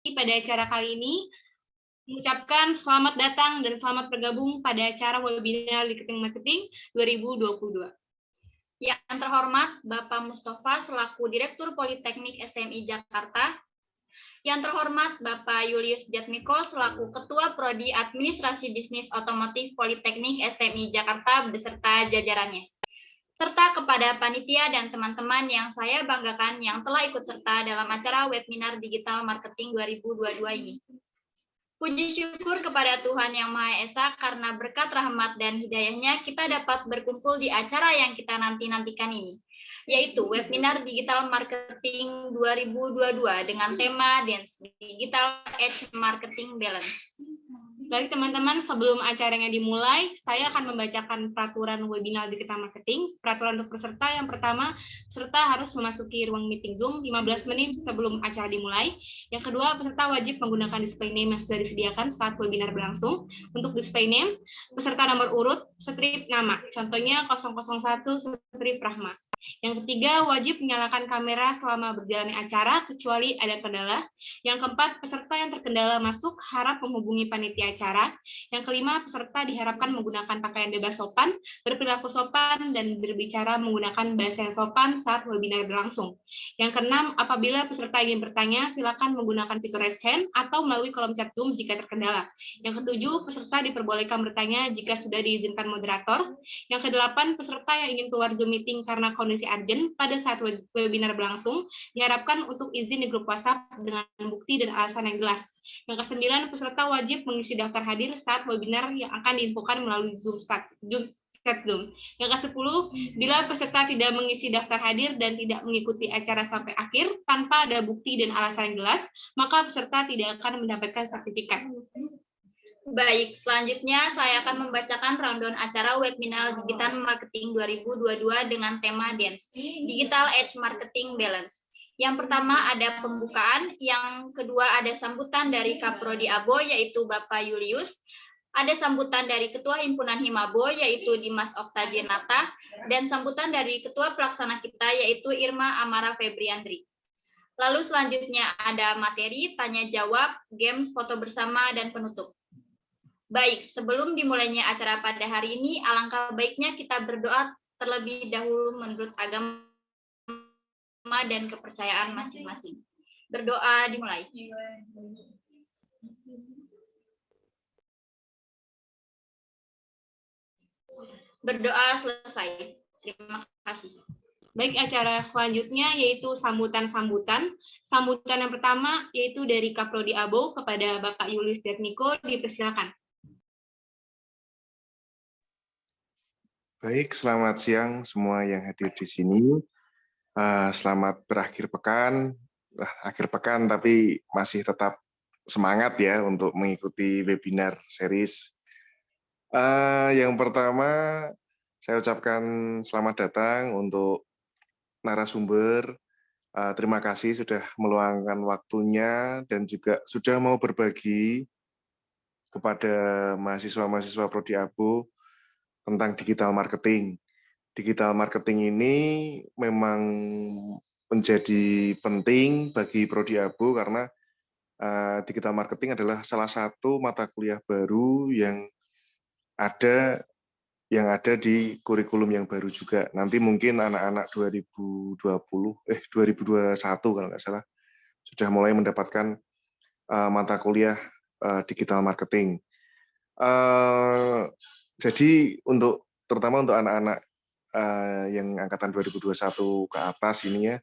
pada acara kali ini mengucapkan selamat datang dan selamat bergabung pada acara webinar Marketing 2022. Yang terhormat Bapak Mustafa selaku Direktur Politeknik SMI Jakarta. Yang terhormat Bapak Julius Jatmiko selaku Ketua Prodi Administrasi Bisnis Otomotif Politeknik SMI Jakarta beserta jajarannya. Serta kepada panitia dan teman-teman yang saya banggakan yang telah ikut serta dalam acara webinar Digital Marketing 2022 ini. Puji syukur kepada Tuhan Yang Maha Esa karena berkat rahmat dan hidayahnya kita dapat berkumpul di acara yang kita nanti-nantikan ini, yaitu webinar Digital Marketing 2022 dengan tema Dance Digital Edge Marketing Balance. Baik teman-teman, sebelum acaranya dimulai, saya akan membacakan peraturan webinar Digital Marketing. Peraturan untuk peserta yang pertama, peserta harus memasuki ruang meeting Zoom 15 menit sebelum acara dimulai. Yang kedua, peserta wajib menggunakan display name yang sudah disediakan saat webinar berlangsung. Untuk display name, peserta nomor urut, strip nama, contohnya 001 strip Rahma. Yang ketiga, wajib menyalakan kamera selama berjalannya acara, kecuali ada kendala. Yang keempat, peserta yang terkendala masuk harap menghubungi panitia acara. Yang kelima, peserta diharapkan menggunakan pakaian bebas sopan, berperilaku sopan, dan berbicara menggunakan bahasa yang sopan saat webinar berlangsung. Yang keenam, apabila peserta ingin bertanya, silakan menggunakan fitur raise hand atau melalui kolom chat Zoom jika terkendala. Yang ketujuh, peserta diperbolehkan bertanya jika sudah diizinkan moderator. Yang kedelapan, peserta yang ingin keluar Zoom meeting karena kondisi urgent pada saat webinar berlangsung, diharapkan untuk izin di grup WhatsApp dengan bukti dan alasan yang jelas. Yang kesembilan, peserta wajib mengisi daftar hadir saat webinar yang akan diinfokan melalui chat Zoom. Yang ke-10, bila peserta tidak mengisi daftar hadir dan tidak mengikuti acara sampai akhir tanpa ada bukti dan alasan yang jelas, maka peserta tidak akan mendapatkan sertifikat. Baik, selanjutnya saya akan membacakan rundown acara webinar Digital Marketing 2022 dengan tema Dance, Digital Edge Marketing Balance. Yang pertama ada pembukaan, yang kedua ada sambutan dari Kaprodi Abo yaitu Bapak Julius, ada sambutan dari Ketua Himpunan Himabo yaitu Dimas Oktajenata, dan sambutan dari Ketua Pelaksana kita yaitu Irma Amara Febriandri. Lalu selanjutnya ada materi, tanya jawab, games, foto bersama, dan penutup. Baik, sebelum dimulainya acara pada hari ini, alangkah baiknya kita berdoa terlebih dahulu menurut agama dan kepercayaan masing-masing. Berdoa dimulai. Berdoa selesai. Terima kasih. Baik, acara selanjutnya yaitu sambutan-sambutan. Sambutan yang pertama yaitu dari Kaprodi Abo kepada Bapak Julius Jatmiko, dipersilakan. Baik, selamat siang semua yang hadir di sini. Selamat berakhir pekan. Akhir pekan tapi masih tetap semangat ya untuk mengikuti webinar series. Yang pertama, saya ucapkan selamat datang untuk narasumber. Terima kasih sudah meluangkan waktunya dan juga sudah mau berbagi kepada mahasiswa-mahasiswa Prodi Abo tentang digital marketing. Digital marketing ini memang menjadi penting bagi Prodi Abo karena digital marketing adalah salah satu mata kuliah baru yang ada di kurikulum yang baru juga. Nanti mungkin anak-anak 2021 kalau nggak salah sudah mulai mendapatkan mata kuliah digital marketing. Jadi terutama untuk anak-anak yang angkatan 2021 ke atas ini ya,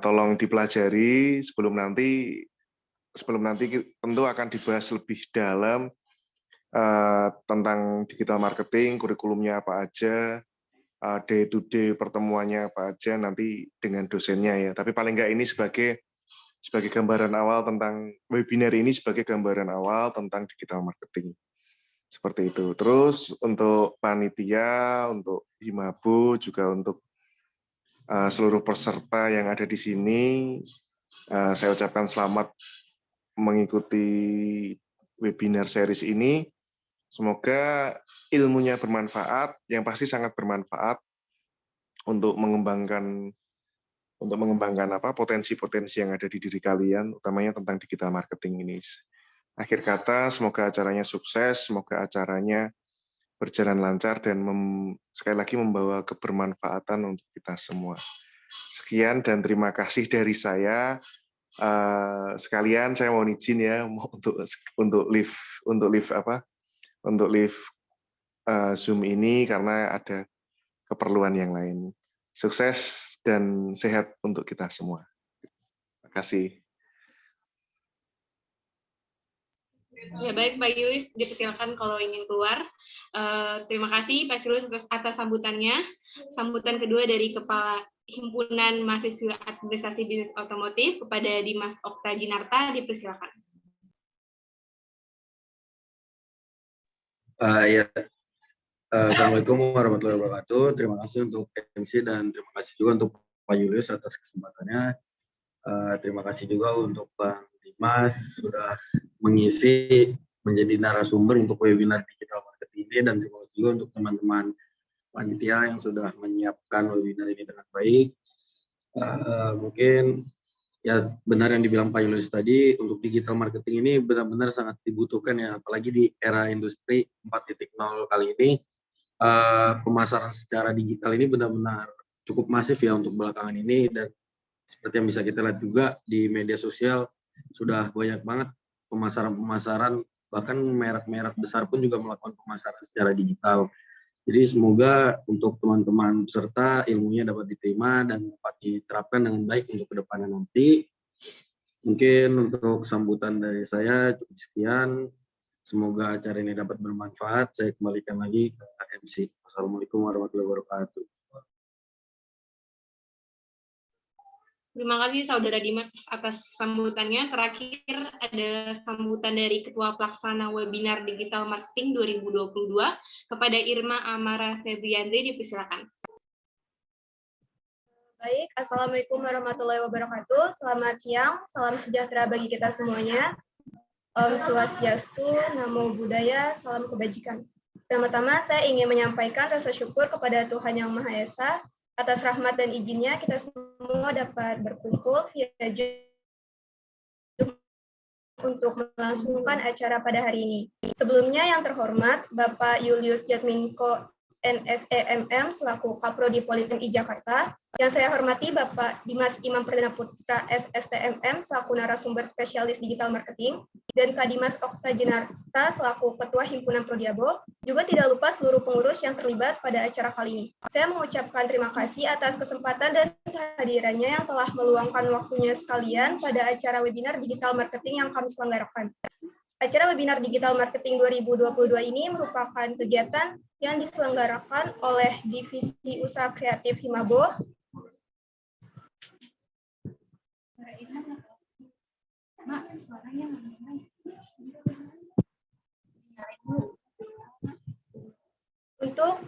tolong dipelajari sebelum nanti tentu akan dibahas lebih dalam tentang digital marketing, kurikulumnya apa aja, day to day pertemuannya apa aja nanti dengan dosennya ya. Tapi paling nggak ini sebagai gambaran awal tentang webinar ini, sebagai gambaran awal tentang digital marketing. Seperti itu. Terus untuk panitia, untuk Himabo, juga untuk seluruh peserta yang ada di sini, saya ucapkan selamat mengikuti webinar series ini. Semoga ilmunya bermanfaat, yang pasti sangat bermanfaat untuk mengembangkan untuk mengembangkan potensi-potensi yang ada di diri kalian, utamanya tentang digital marketing ini. Akhir kata, semoga acaranya sukses, semoga acaranya berjalan lancar dan sekali lagi membawa kebermanfaatan untuk kita semua. Sekian dan terima kasih dari saya. Sekalian saya mohon izin ya untuk live Zoom ini karena ada keperluan yang lain. Sukses dan sehat untuk kita semua. Terima kasih. Ya baik Pak Julius, dipersilakan kalau ingin keluar. Terima kasih Pak Julius atas sambutannya. Sambutan kedua dari Kepala Himpunan Mahasiswa Administrasi Bisnis Otomotif kepada Dimas Okta Jinarta, dipersilakan. Assalamualaikum warahmatullahi wabarakatuh. Terima kasih untuk MC dan terima kasih juga untuk Pak Julius atas kesempatannya. Terima kasih juga untuk Bang Dimas sudah mengisi menjadi narasumber untuk webinar digital marketing ini, dan terima kasih juga untuk teman-teman panitia yang sudah menyiapkan webinar ini dengan baik. Mungkin ya benar yang dibilang Pak Julius tadi, untuk digital marketing ini benar-benar sangat dibutuhkan ya, apalagi di era industri 4.0 kali ini. Pemasaran secara digital ini benar-benar cukup masif ya untuk belakangan ini, dan seperti yang bisa kita lihat juga di media sosial sudah banyak banget pemasaran-pemasaran, bahkan merek-merek besar pun juga melakukan pemasaran secara digital. Jadi semoga untuk teman-teman peserta ilmunya dapat diterima dan dapat diterapkan dengan baik untuk kedepannya nanti. Mungkin untuk sambutan dari saya cukup sekian. Semoga acara ini dapat bermanfaat. Saya kembalikan lagi ke MC. Wassalamualaikum warahmatullahi wabarakatuh. Terima kasih Saudara Dimas atas sambutannya. Terakhir ada sambutan dari Ketua Pelaksana Webinar Digital Marketing 2022 kepada Irma Amara Febriandri, dipersilakan. Baik, Assalamualaikum warahmatullahi wabarakatuh. Selamat siang, salam sejahtera bagi kita semuanya. Om Swastiastu, Namo Buddhaya, salam kebajikan. Pertama-tama saya ingin menyampaikan rasa syukur kepada Tuhan Yang Maha Esa atas rahmat dan izinnya kita semua dapat berkumpul via Zoom untuk melangsungkan acara pada hari ini. Sebelumnya yang terhormat Bapak Julius Jatmiko NSEMM selaku Kaprodi Politeknik Jakarta, yang saya hormati Bapak Dimas Imam Perdana Putra SSTMM selaku narasumber spesialis digital marketing, dan Kak Dimas Okta Jinarta selaku Ketua Himpunan Prodiabo, juga tidak lupa seluruh pengurus yang terlibat pada acara kali ini. Saya mengucapkan terima kasih atas kesempatan dan kehadirannya yang telah meluangkan waktunya sekalian pada acara webinar digital marketing yang kami selenggarakan. Acara webinar digital marketing 2022 ini merupakan kegiatan yang diselenggarakan oleh Divisi Usaha Kreatif Himabo untuk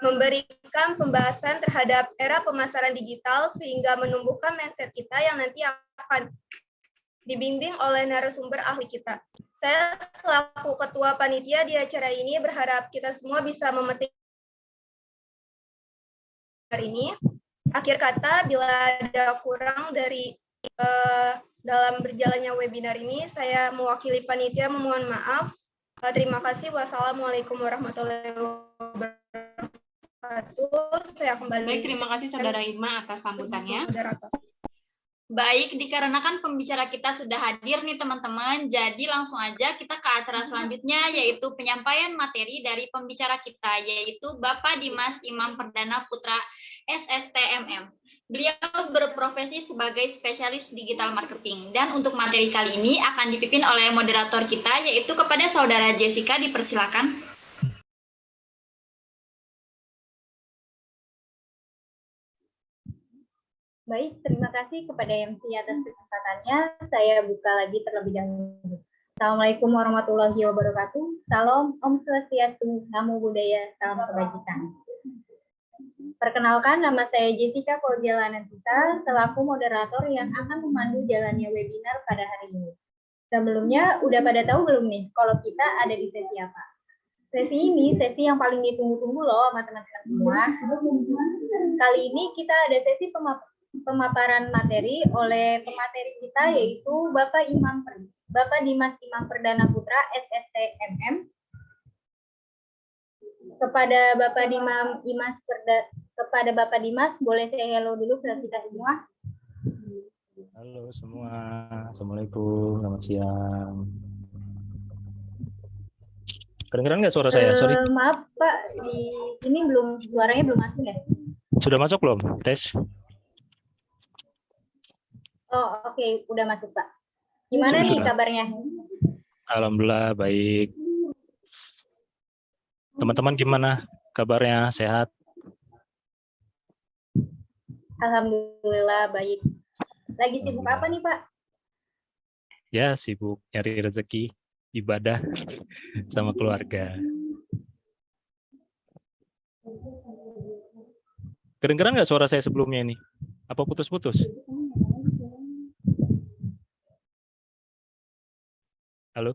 memberikan pembahasan terhadap era pemasaran digital sehingga menumbuhkan mindset kita yang nanti akan dibimbing oleh narasumber ahli kita. Saya selaku ketua panitia di acara ini berharap kita semua bisa memetik hari ini. Akhir kata, bila ada kurang dari dalam berjalannya webinar ini, saya mewakili panitia memohon maaf. Terima kasih. Wassalamualaikum warahmatullahi wabarakatuh. Saya kembali. Baik, terima kasih Saudara Irma atas sambutannya. Baik, dikarenakan pembicara kita sudah hadir nih teman-teman, jadi langsung aja kita ke acara selanjutnya, yaitu penyampaian materi dari pembicara kita, yaitu Bapak Dimas Imam Perdana Putra SSTMM. Beliau berprofesi sebagai spesialis digital marketing, dan untuk materi kali ini akan dipimpin oleh moderator kita, yaitu kepada Saudara Jessica, dipersilakan. Baik, terima kasih kepada MC atas kesempatannya. Saya buka lagi terlebih dahulu. Assalamualaikum warahmatullahi wabarakatuh. Salam, Om Swastiastu, Namo Buddhaya, salam kebajikan. Perkenalkan, nama saya Jessica Kojalanantisa, selaku moderator yang akan memandu jalannya webinar pada hari ini. Sebelumnya, udah pada tahu belum nih kalau kita ada di sesi apa? Sesi ini sesi yang paling ditunggu-tunggu loh sama teman-teman semua. Kali ini kita ada sesi pemaparan materi oleh pemateri kita yaitu Bapak Dimas Imam Perdana Putra SSTMM. Kepada Bapak Dimas boleh saya hello dulu ke kita semua. Halo semua, Assalamualaikum, selamat siang. Kedengeran nggak suara saya? Sorry. Maaf Pak, ini suaranya belum masuk ya? Sudah masuk belum? Tes. Oh oke, udah masuk Pak. Gimana nih kabarnya? Alhamdulillah baik. Teman-teman gimana kabarnya? Sehat? Alhamdulillah baik. Lagi sibuk apa nih Pak? Ya sibuk nyari rezeki, ibadah sama keluarga. Kedengeran nggak suara saya sebelumnya ini? Apa putus-putus? Halo?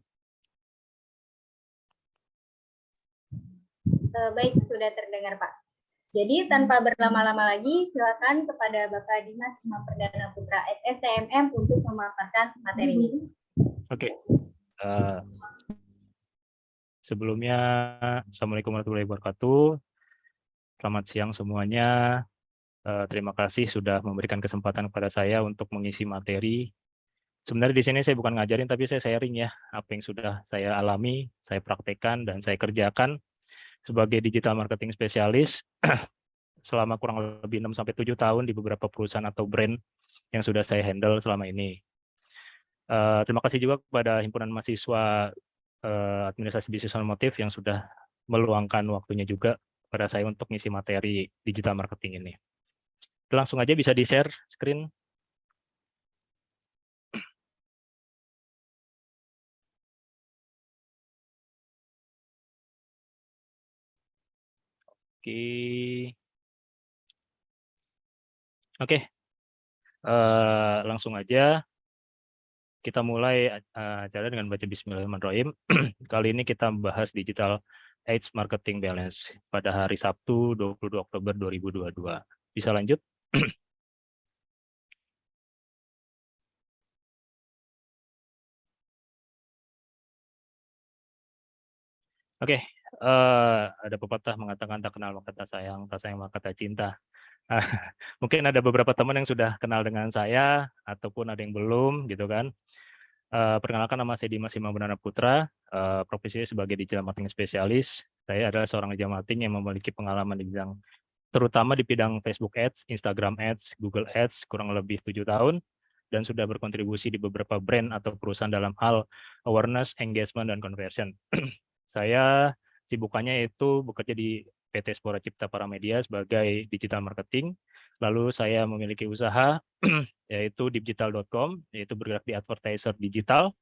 Baik, sudah terdengar Pak. Jadi tanpa berlama-lama lagi, silakan kepada Bapak Dimas Imam Perdana Putra SSTMM untuk memaparkan materi ini. Oke. Sebelumnya, Assalamualaikum warahmatullahi wabarakatuh. Selamat siang semuanya. Terima kasih sudah memberikan kesempatan kepada saya untuk mengisi materi. Sebenarnya di sini saya bukan ngajarin, tapi saya sharing ya, apa yang sudah saya alami, saya praktekkan, dan saya kerjakan sebagai digital marketing spesialis selama kurang lebih 6-7 tahun di beberapa perusahaan atau brand yang sudah saya handle selama ini. Terima kasih juga kepada Himpunan Mahasiswa Administrasi Bisnis Otomotif yang sudah meluangkan waktunya juga pada saya untuk ngisi materi digital marketing ini. Langsung aja bisa di-share screen. Oke. Langsung aja kita mulai acara dengan baca Bismillahirrahmanirrahim. Kali ini kita membahas Digital Age Marketing Balance pada hari Sabtu 22 Oktober 2022. Bisa lanjut? Oke, ada pepatah mengatakan tak kenal maka tak sayang maka tak cinta. Mungkin ada beberapa teman yang sudah kenal dengan saya ataupun ada yang belum gitu kan. Perkenalkan, nama saya Dimas Imam Perdana Putra, profesinya sebagai digital marketing spesialis. Saya adalah seorang digital marketing yang memiliki pengalaman di bidang terutama di bidang Facebook Ads, Instagram Ads, Google Ads kurang lebih 7 tahun dan sudah berkontribusi di beberapa brand atau perusahaan dalam hal awareness, engagement, dan conversion. Saya sibukannya itu bekerja di PT Spora Cipta Paramedia sebagai digital marketing. Lalu saya memiliki usaha yaitu digital.com, yaitu bergerak di advertiser digital.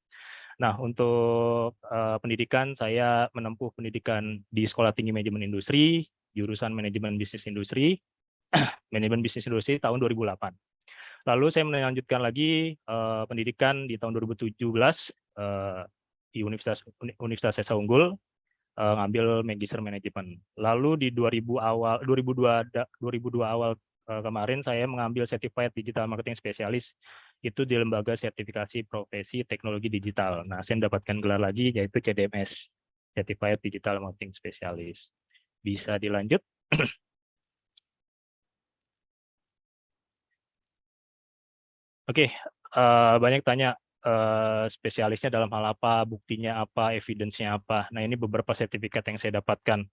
Nah, untuk pendidikan saya menempuh pendidikan di Sekolah Tinggi Manajemen Industri, jurusan Manajemen Bisnis Industri, Manajemen Bisnis Industri tahun 2008. Lalu saya melanjutkan lagi pendidikan di tahun 2017 di Universitas Esa Unggul, ngambil Magister Manajemen. Lalu di 2002 awal kemarin saya mengambil Certified Digital Marketing Specialist itu di Lembaga Sertifikasi Profesi Teknologi Digital. Nah, saya mendapatkan gelar lagi yaitu CDMS, Certified Digital Marketing Specialist. Bisa dilanjut? Oke, banyak tanya spesialisnya dalam hal apa, buktinya apa, evidence-nya apa. Nah, ini beberapa sertifikat yang saya dapatkan.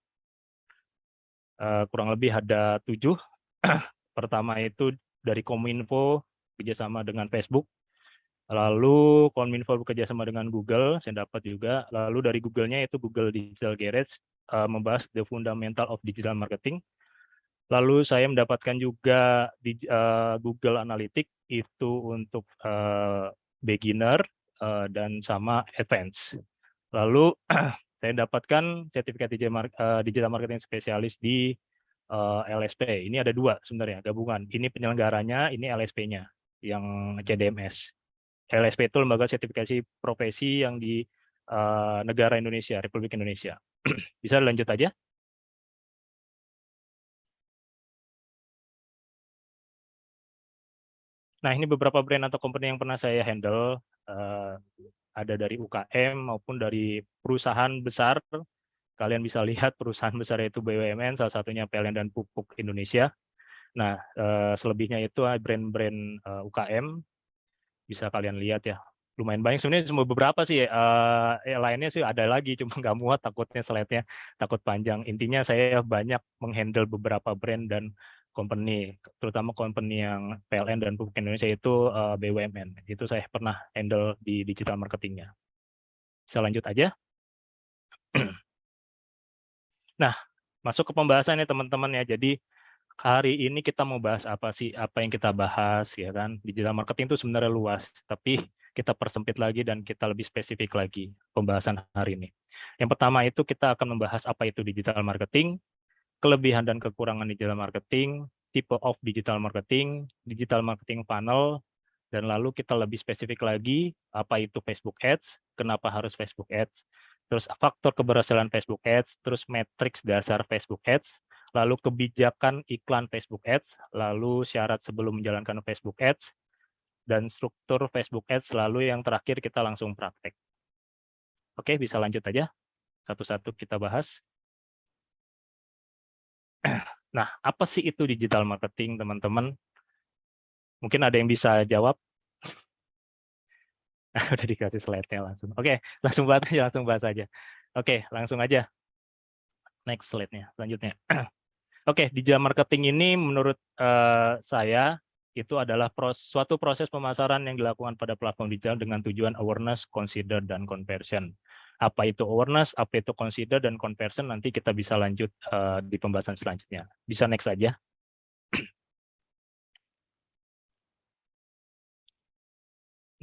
Kurang lebih ada 7. Pertama itu dari Kominfo, kerjasama dengan Facebook. Lalu Kominfo bekerjasama dengan Google, saya dapat juga. Lalu dari Google-nya itu Google Digital Garage, membahas the fundamental of digital marketing. Lalu saya mendapatkan juga di Google Analytics itu untuk beginner dan sama advance. Lalu saya dapatkan sertifikat digital marketing spesialis di LSP. Ini ada 2 sebenarnya gabungan. Ini penyelenggaranya, ini LSP-nya yang CDMS. LSP itu lembaga sertifikasi profesi yang negara Indonesia, Republik Indonesia. Bisa lanjut aja. Nah, ini beberapa brand atau company yang pernah saya handle, ada dari UKM maupun dari perusahaan besar. Kalian bisa lihat perusahaan besar itu BUMN, salah satunya PLN dan Pupuk Indonesia. Nah, selebihnya itu brand-brand UKM, bisa kalian lihat ya. Lumayan banyak sebenarnya, cuma beberapa sih, lainnya sih ada lagi, cuma nggak muat takutnya slide-nya, takut panjang. Intinya saya banyak menghandle beberapa brand dan company, terutama company yang PLN dan Pupuk Indonesia itu BUMN. Itu saya pernah handle di digital marketingnya. Bisa lanjut aja. Nah, masuk ke pembahasannya teman-teman ya. Jadi hari ini kita mau bahas apa sih? Apa yang kita bahas ya kan? Digital marketing itu sebenarnya luas, tapi kita persempit lagi dan kita lebih spesifik lagi pembahasan hari ini. Yang pertama itu kita akan membahas apa itu digital marketing, kelebihan dan kekurangan digital marketing, type of digital marketing funnel, dan lalu kita lebih spesifik lagi apa itu Facebook Ads, kenapa harus Facebook Ads, terus faktor keberhasilan Facebook Ads, terus matriks dasar Facebook Ads, lalu kebijakan iklan Facebook Ads, lalu syarat sebelum menjalankan Facebook Ads, dan struktur Facebook Ads, lalu yang terakhir kita langsung praktek. Oke, bisa lanjut aja. Satu-satu kita bahas. Nah, apa sih itu digital marketing, teman-teman? Mungkin ada yang bisa jawab? Udah dikasih slide-nya langsung. Oke, langsung bahas aja. Oke, langsung aja. Next slide-nya, selanjutnya. Oke, digital marketing ini menurut saya itu adalah suatu proses pemasaran yang dilakukan pada platform digital dengan tujuan awareness, consider, dan conversion. Apa itu awareness, apa itu consider, dan conversion, nanti kita bisa lanjut di pembahasan selanjutnya. Bisa next aja.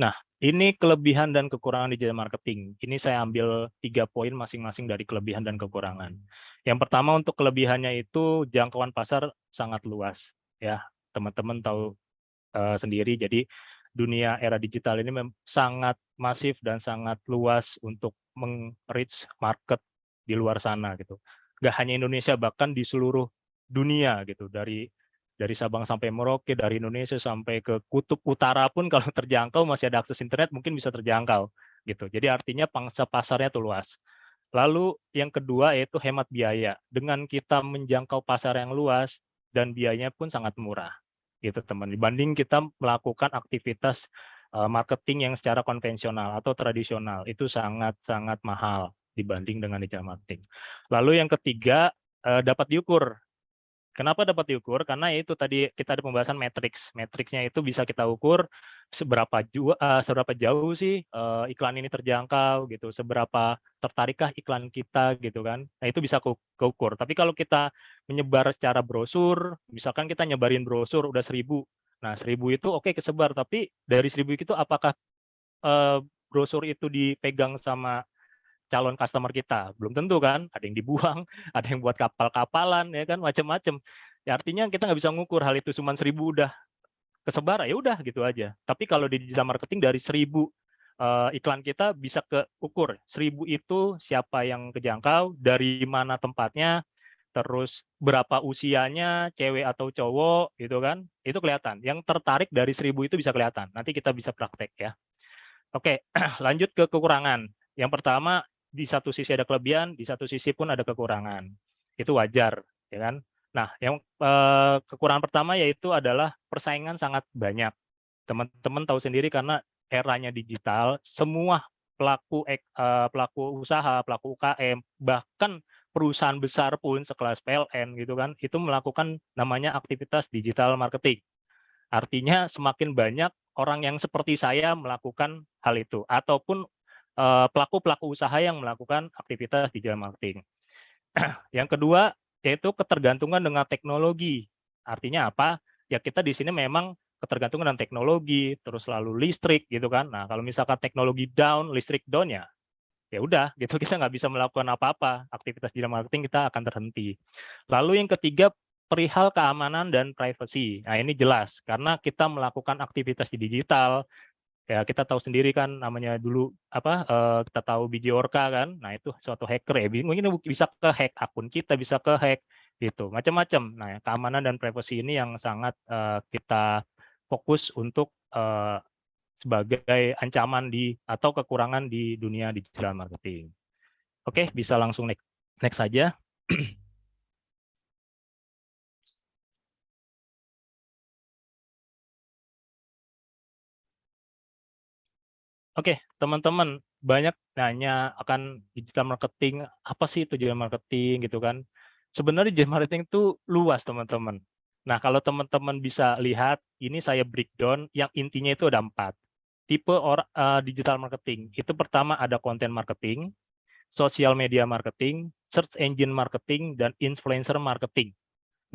Nah, ini kelebihan dan kekurangan digital marketing. Ini saya ambil 3 poin masing-masing dari kelebihan dan kekurangan. Yang pertama untuk kelebihannya itu jangkauan pasar sangat luas. Ya, teman-teman tahu sendiri, jadi dunia era digital ini sangat masif dan sangat luas untuk meng-reach market di luar sana gitu. Nggak hanya Indonesia, bahkan di seluruh dunia gitu, dari Sabang sampai Merauke, dari Indonesia sampai ke kutub utara pun kalau terjangkau, masih ada akses internet, mungkin bisa terjangkau gitu. Jadi artinya pangsa pasarnya tuh luas. Lalu yang kedua yaitu hemat biaya. Dengan kita menjangkau pasar yang luas dan biayanya pun sangat murah gitu teman. Dibanding kita melakukan aktivitas marketing yang secara konvensional atau tradisional, itu sangat mahal dibanding dengan digital marketing. Lalu yang ketiga dapat diukur. Kenapa dapat diukur? Karena itu tadi kita ada pembahasan matriks. Matriksnya itu bisa kita ukur seberapa jauh sih iklan ini terjangkau gitu, seberapa tertarikkah iklan kita gitu kan. Nah, itu bisa keukur. Tapi kalau kita menyebar secara brosur, misalkan kita nyebarin brosur udah 1000. Nah, 1000 itu oke kesebar, tapi dari 1000 itu apakah brosur itu dipegang sama calon customer kita? Belum tentu kan, ada yang dibuang, ada yang buat kapal-kapalan, ya kan, macam-macam. Ya, artinya kita nggak bisa ngukur hal itu, cuma 1000 udah kesebar, ya udah gitu aja. Tapi kalau di digital marketing dari 1000 iklan kita bisa keukur, 1000 itu siapa yang kejangkau, dari mana tempatnya, terus berapa usianya, cewek atau cowok, gitu kan, itu kelihatan. Yang tertarik dari 1000 itu bisa kelihatan, nanti kita bisa praktek ya. Oke, lanjut ke kekurangan. Yang pertama, di satu sisi ada kelebihan, di satu sisi pun ada kekurangan. Itu wajar, ya kan? Nah, yang kekurangan pertama yaitu adalah persaingan sangat banyak. Teman-teman tahu sendiri karena eranya digital, semua pelaku usaha, pelaku UKM, bahkan perusahaan besar pun sekelas PLN gitu kan, itu melakukan namanya aktivitas digital marketing. Artinya semakin banyak orang yang seperti saya melakukan hal itu, ataupun pelaku-pelaku usaha yang melakukan aktivitas digital marketing. Yang kedua, yaitu ketergantungan dengan teknologi. Artinya apa? Ya kita di sini memang ketergantungan dengan teknologi, terus lalu listrik gitu kan. Nah, kalau misalkan teknologi down, listrik down ya udah gitu, kita nggak bisa melakukan apa-apa. Aktivitas digital marketing kita akan terhenti. Lalu yang ketiga, perihal keamanan dan privacy. Nah, ini jelas karena kita melakukan aktivitas di digital, Ya, kita tahu sendiri kan namanya dulu kita tahu biji orka kan. Nah, itu suatu hacker ya. Mungkin bisa ke-hack akun kita, bisa ke-hack gitu. Macam-macam. Nah, keamanan dan privasi ini yang sangat kita fokus untuk sebagai ancaman atau kekurangan di dunia digital marketing. Oke, bisa langsung next saja. Oke, teman-teman, banyak nanya akan digital marketing, apa sih itu digital marketing gitu kan. Sebenarnya digital marketing itu luas, teman-teman. Nah, kalau teman-teman bisa lihat, ini saya breakdown, yang intinya itu ada 4. Tipe digital marketing. Itu pertama ada content marketing, social media marketing, search engine marketing, dan influencer marketing.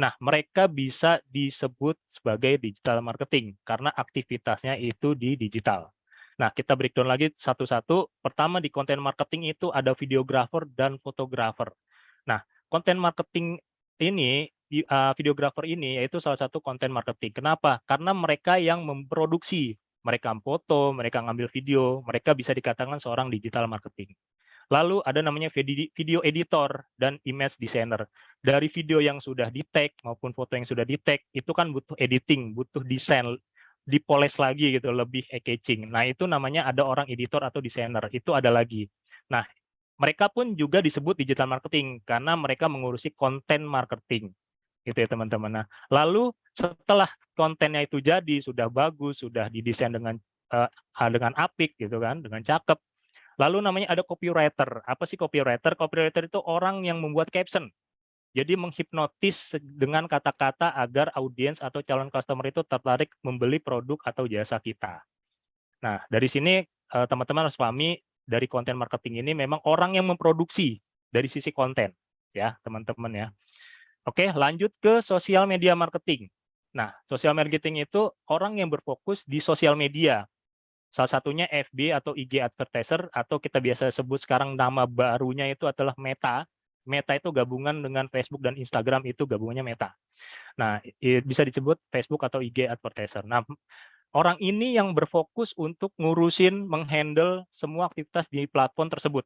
Nah, mereka bisa disebut sebagai digital marketing karena aktivitasnya itu di digital. Nah, kita breakdown lagi satu-satu. Pertama di content marketing itu ada videographer dan fotografer. Nah, content marketing ini, videographer ini yaitu salah satu content marketing. Kenapa? Karena mereka yang memproduksi, mereka foto, mereka ngambil video, mereka bisa dikatakan seorang digital marketing. Lalu ada namanya video editor dan image designer. Dari video yang sudah di-tag maupun foto yang sudah di-tag, itu kan butuh editing, butuh desain, dipoles lagi gitu, lebih eye-catching. Nah, itu namanya ada orang editor atau desainer, itu ada lagi. Nah, mereka pun juga disebut digital marketing karena mereka mengurusi konten marketing. Gitu ya, teman-teman. Nah, lalu setelah kontennya itu jadi, sudah bagus, sudah didesain dengan apik gitu kan, dengan cakep. Lalu namanya ada copywriter. Apa sih copywriter? Copywriter itu orang yang membuat caption. Jadi menghipnotis dengan kata-kata agar audiens atau calon customer itu tertarik membeli produk atau jasa kita. Nah, dari sini teman-teman harus pahami dari konten marketing ini memang orang yang memproduksi dari sisi konten, ya teman-teman ya. Oke, lanjut ke sosial media marketing. Nah, sosial marketing itu orang yang berfokus di sosial media. Salah satunya FB atau IG advertiser atau kita biasa sebut sekarang nama barunya itu adalah Meta. Meta itu gabungan dengan Facebook dan Instagram, itu gabungannya Meta. Nah, bisa disebut Facebook atau IG advertiser. Nah, orang ini yang berfokus untuk ngurusin, menghandle semua aktivitas di platform tersebut.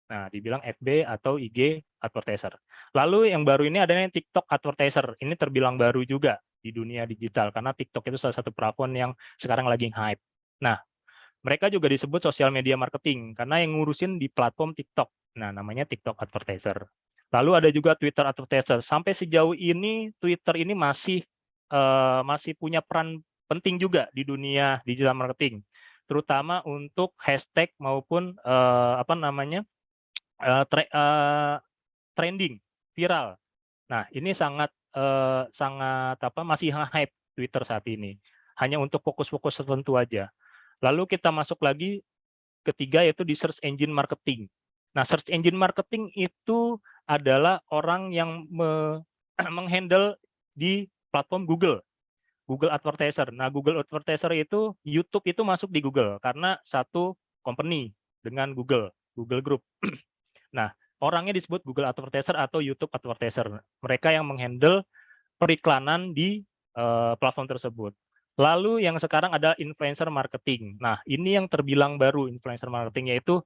Nah, dibilang FB atau IG advertiser. Lalu yang baru ini adanya TikTok advertiser. Ini terbilang baru juga di dunia digital karena TikTok itu salah satu platform yang sekarang lagi hype. Nah, mereka juga disebut sosial media marketing karena yang ngurusin di platform TikTok. Nah, namanya TikTok advertiser. Lalu ada juga Twitter advertiser. Sampai sejauh ini Twitter ini masih punya peran penting juga di dunia digital marketing, terutama untuk hashtag maupun trending, viral. Nah, ini sangat masih hype Twitter saat ini. Hanya untuk fokus-fokus tertentu aja. Lalu kita masuk lagi ketiga yaitu di search engine marketing. Nah, search engine marketing itu adalah orang yang menghandle di platform Google, Google Advertiser. Nah, Google Advertiser itu YouTube itu masuk di Google karena satu company dengan Google Group. Nah, orangnya disebut Google Advertiser atau YouTube Advertiser. Mereka yang menghandle periklanan di platform tersebut. Lalu yang sekarang ada influencer marketing. Nah, ini yang terbilang baru influencer marketing, yaitu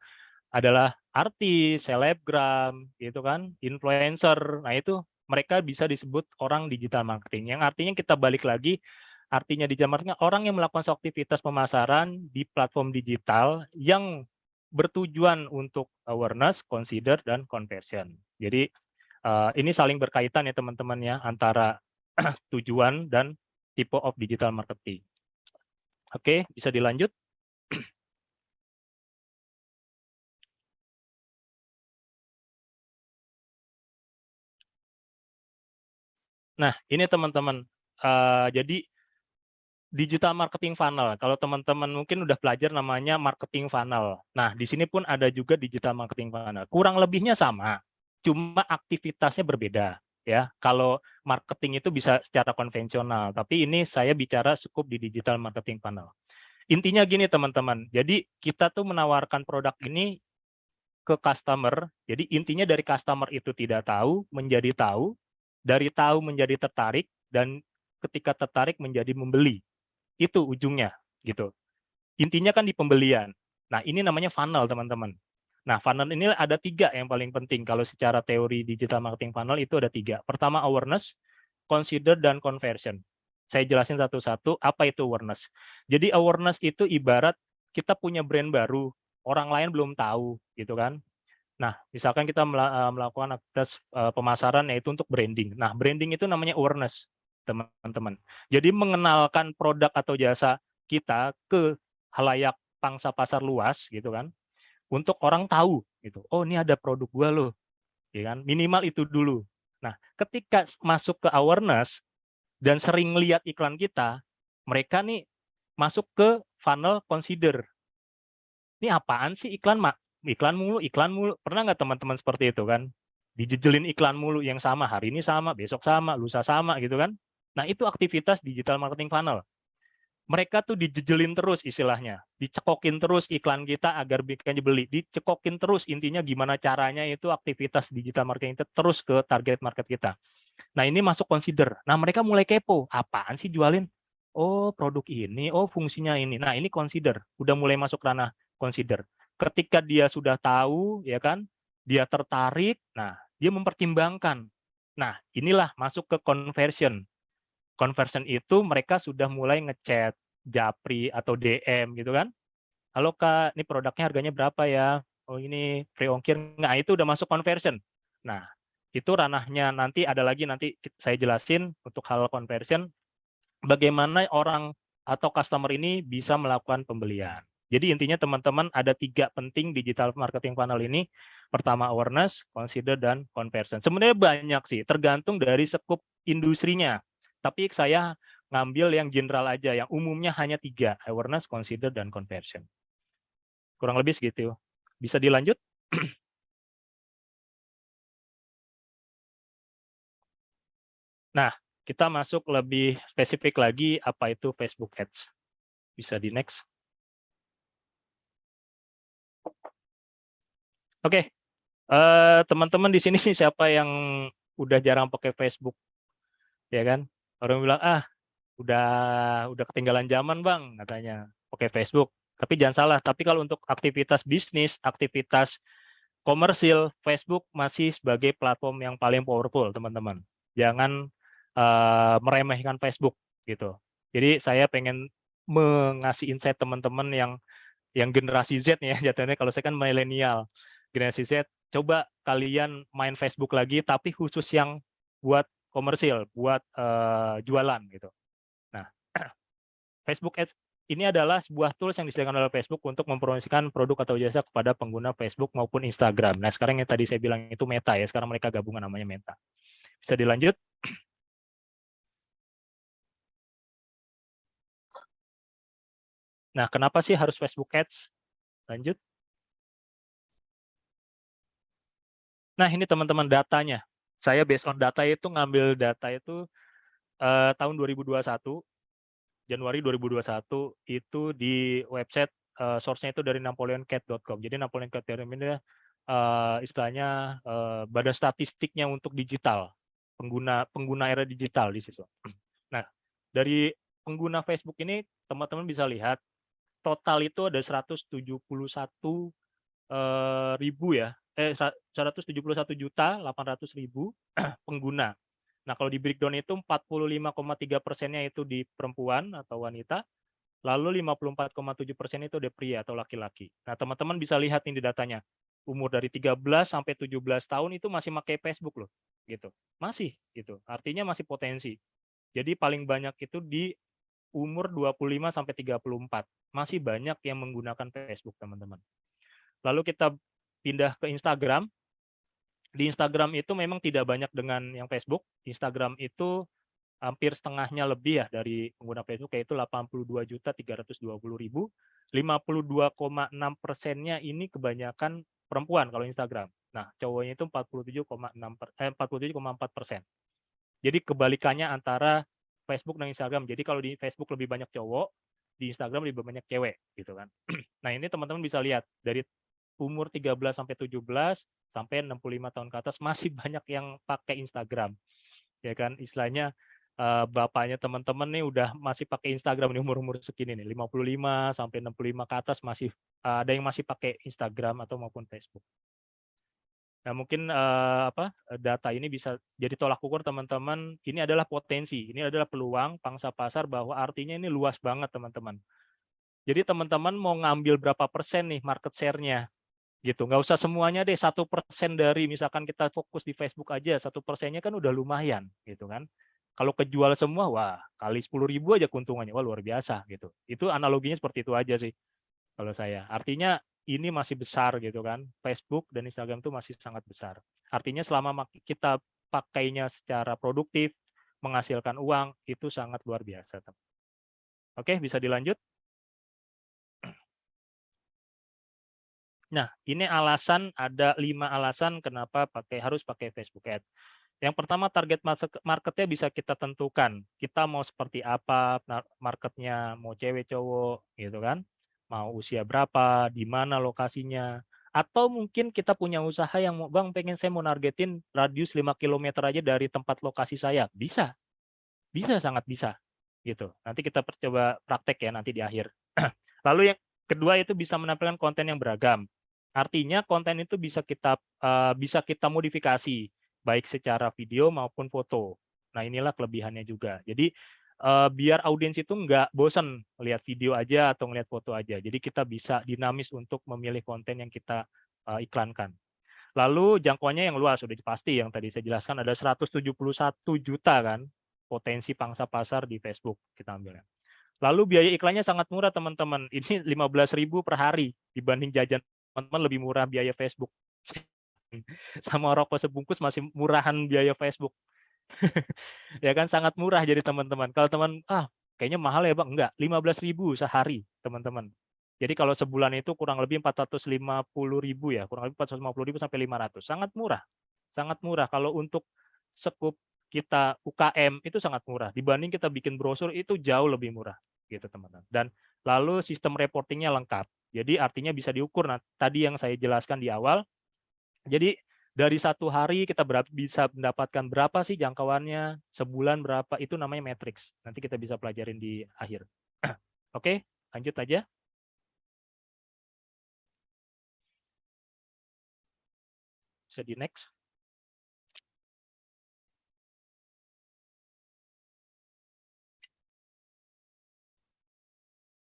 adalah artis, selebgram, gitu kan, influencer. Nah, itu mereka bisa disebut orang digital marketing. Yang artinya kita balik lagi, artinya digital marketing orang yang melakukan aktivitas pemasaran di platform digital yang bertujuan untuk awareness, consider, dan conversion. Jadi ini saling berkaitan ya teman-teman ya antara tujuan dan tipe of digital marketing. Oke, bisa dilanjut. Nah, ini teman-teman. Jadi digital marketing funnel. Kalau teman-teman mungkin udah belajar namanya marketing funnel. Nah, di sini pun ada juga digital marketing funnel. Kurang lebihnya sama, cuma aktivitasnya berbeda. Ya, kalau marketing itu bisa secara konvensional, tapi ini saya bicara cukup di digital marketing funnel. Intinya gini teman-teman, jadi kita tuh menawarkan produk ini ke customer, jadi intinya dari customer itu tidak tahu, menjadi tahu, dari tahu menjadi tertarik, dan ketika tertarik menjadi membeli. Itu ujungnya, gitu. Intinya kan di pembelian. Nah, ini namanya funnel, teman-teman. Nah, funnel ini ada 3 yang paling penting. Kalau secara teori digital marketing funnel itu ada 3. Pertama, awareness, consider, dan conversion. Saya jelasin satu-satu, apa itu awareness. Jadi awareness itu ibarat kita punya brand baru, orang lain belum tahu, gitu kan. Nah, misalkan kita melakukan aktivitas pemasaran yaitu untuk branding. Nah, branding itu namanya awareness, teman-teman. Jadi mengenalkan produk atau jasa kita ke halayak pangsa pasar luas, gitu kan, untuk orang tahu gitu. Oh, ini ada produk gua loh, ya kan? Minimal itu dulu. Nah, ketika masuk ke awareness dan sering lihat iklan kita, mereka nih masuk ke funnel consider. Ini apaan sih iklan, Mak? Iklan mulu, iklan mulu. Pernah nggak teman-teman seperti itu kan? Dijejelin iklan mulu yang sama, hari ini sama, besok sama, lusa sama gitu kan? Nah, itu aktivitas digital marketing funnel. Mereka tuh dijejelin terus istilahnya, dicekokin terus iklan kita agar bikin beli, dicekokin terus, intinya gimana caranya itu aktivitas digital marketing itu terus ke target market kita. Nah, ini masuk consider. Nah, mereka mulai kepo, apaan sih jualin? Oh, produk ini, oh fungsinya ini. Nah, ini consider, udah mulai masuk ranah consider. Ketika dia sudah tahu, ya kan, dia tertarik, nah, dia mempertimbangkan. Nah, inilah masuk ke conversion. Conversion itu mereka sudah mulai ngechat, japri atau DM gitu kan. Halo Kak, ini produknya harganya berapa ya? Oh ini free ongkir. Nah itu udah masuk conversion. Nah itu ranahnya nanti ada lagi nanti saya jelasin untuk hal conversion. Bagaimana orang atau customer ini bisa melakukan pembelian. Jadi intinya teman-teman ada 3 penting digital marketing funnel ini. Pertama awareness, consider, dan conversion. Sebenarnya banyak sih, tergantung dari scope industrinya. Tapi saya ngambil yang general aja, yang umumnya hanya 3, awareness, consider, dan conversion. Kurang lebih segitu. Bisa dilanjut? Nah, kita masuk lebih spesifik lagi apa itu Facebook Ads. Bisa di next. Oke, teman-teman di sini siapa yang udah jarang pakai Facebook, ya kan? Orang bilang udah ketinggalan zaman bang, katanya pakai Facebook. Tapi jangan salah. Tapi kalau untuk aktivitas bisnis, aktivitas komersil, Facebook masih sebagai platform yang paling powerful, teman-teman. Jangan meremehkan Facebook gitu. Jadi saya pengen mengasih insight teman-teman yang generasi Z ya, jatuhnya kalau saya kan milenial. Generasi Z, coba kalian main Facebook lagi, tapi khusus yang buat komersil, buat jualan gitu. Nah, Facebook Ads ini adalah sebuah tools yang disediakan oleh Facebook untuk mempromosikan produk atau jasa kepada pengguna Facebook maupun Instagram. Nah, sekarang yang tadi saya bilang itu Meta ya, sekarang mereka gabungan namanya Meta. Bisa dilanjut? Nah, kenapa sih harus Facebook Ads? Lanjut. Nah, ini teman-teman datanya. Saya based on data itu ngambil data itu tahun 2021, Januari 2021 itu di website source-nya itu dari napoleoncat.com. Jadi napoleoncat.com ini istilahnya badan statistiknya untuk digital, pengguna era digital di situ. Nah, dari pengguna Facebook ini teman-teman bisa lihat total itu ada 171 ribu ya, 171.800.000 pengguna. Nah, kalau di breakdown itu 45,3%-nya itu di perempuan atau wanita, lalu 54,7% itu di pria atau laki-laki. Nah, teman-teman bisa lihat ini datanya. Umur dari 13 sampai 17 tahun itu masih pakai Facebook loh, gitu. Masih gitu. Artinya masih potensi. Jadi paling banyak itu di umur 25 sampai 34. Masih banyak yang menggunakan Facebook, teman-teman. Lalu kita pindah ke Instagram. Di Instagram itu memang tidak banyak dengan yang Facebook. Instagram itu hampir setengahnya lebih ya dari pengguna Facebook, yaitu 82.320.000. 52,6%-nya ini kebanyakan perempuan kalau Instagram. Nah, cowoknya itu 47,4%. Jadi kebalikannya antara Facebook dan Instagram. Jadi kalau di Facebook lebih banyak cowok, di Instagram lebih banyak cewek gitu kan. Nah, ini teman-teman bisa lihat dari umur 13 sampai 17 sampai 65 tahun ke atas masih banyak yang pakai Instagram. Ya kan, istilahnya bapaknya teman-teman nih udah masih pakai Instagram nih, umur-umur segini nih, 55 sampai 65 ke atas masih ada yang masih pakai Instagram atau maupun Facebook. Nah, mungkin data ini bisa jadi tolak ukur teman-teman, ini adalah potensi, ini adalah peluang pangsa pasar bahwa artinya ini luas banget teman-teman. Jadi teman-teman mau ngambil berapa persen nih market share-nya gitu, nggak usah semuanya deh, 1% dari misalkan kita fokus di Facebook aja, 1%-nya kan udah lumayan gitu kan. Kalau kejual semua, wah kali 10.000 aja keuntungannya, wah luar biasa gitu. Itu analoginya seperti itu aja sih kalau saya. Artinya ini masih besar gitu kan, Facebook dan Instagram itu masih sangat besar. Artinya selama kita pakainya secara produktif, menghasilkan uang, itu sangat luar biasa. Oke, bisa dilanjut? Nah, ini ada 5 alasan kenapa harus pakai Facebook Ads. Yang pertama, target marketnya bisa kita tentukan. Kita mau seperti apa marketnya, mau cewek cowok gitu kan, mau usia berapa, di mana lokasinya, atau mungkin kita punya usaha yang Bang pengen saya mau nargetin radius 5 km aja dari tempat lokasi saya. Bisa, sangat bisa gitu. Nanti kita coba praktek ya nanti di akhir. Lalu yang kedua itu bisa menampilkan konten yang beragam. Artinya konten itu bisa kita modifikasi baik secara video maupun foto. Nah, inilah kelebihannya juga. Jadi biar audiens itu nggak bosan lihat video aja atau ngelihat foto aja. Jadi kita bisa dinamis untuk memilih konten yang kita iklankan. Lalu jangkauannya yang luas, sudah pasti yang tadi saya jelaskan ada 171 juta kan potensi pangsa pasar di Facebook kita ambilnya. Lalu biaya iklannya sangat murah teman-teman. Ini 15.000 per hari dibanding jajan teman-teman lebih murah biaya Facebook. Sama rokok sebungkus masih murahan biaya Facebook. Ya kan sangat murah jadi teman-teman. Kalau teman kayaknya mahal ya Bang, enggak, 15.000 sehari teman-teman. Jadi kalau sebulan itu kurang lebih 450.000 ya, kurang lebih 450.000 sampai 500. Sangat murah. Sangat murah kalau untuk skup kita UKM itu sangat murah. Dibanding kita bikin brosur itu jauh lebih murah gitu teman-teman. Dan lalu sistem reportingnya lengkap. Jadi artinya bisa diukur. Nah, tadi yang saya jelaskan di awal. Jadi dari 1 hari kita bisa mendapatkan berapa sih jangkauannya, sebulan berapa, itu namanya matrix. Nanti kita bisa pelajarin di akhir. Oke, lanjut aja. Bisa di next.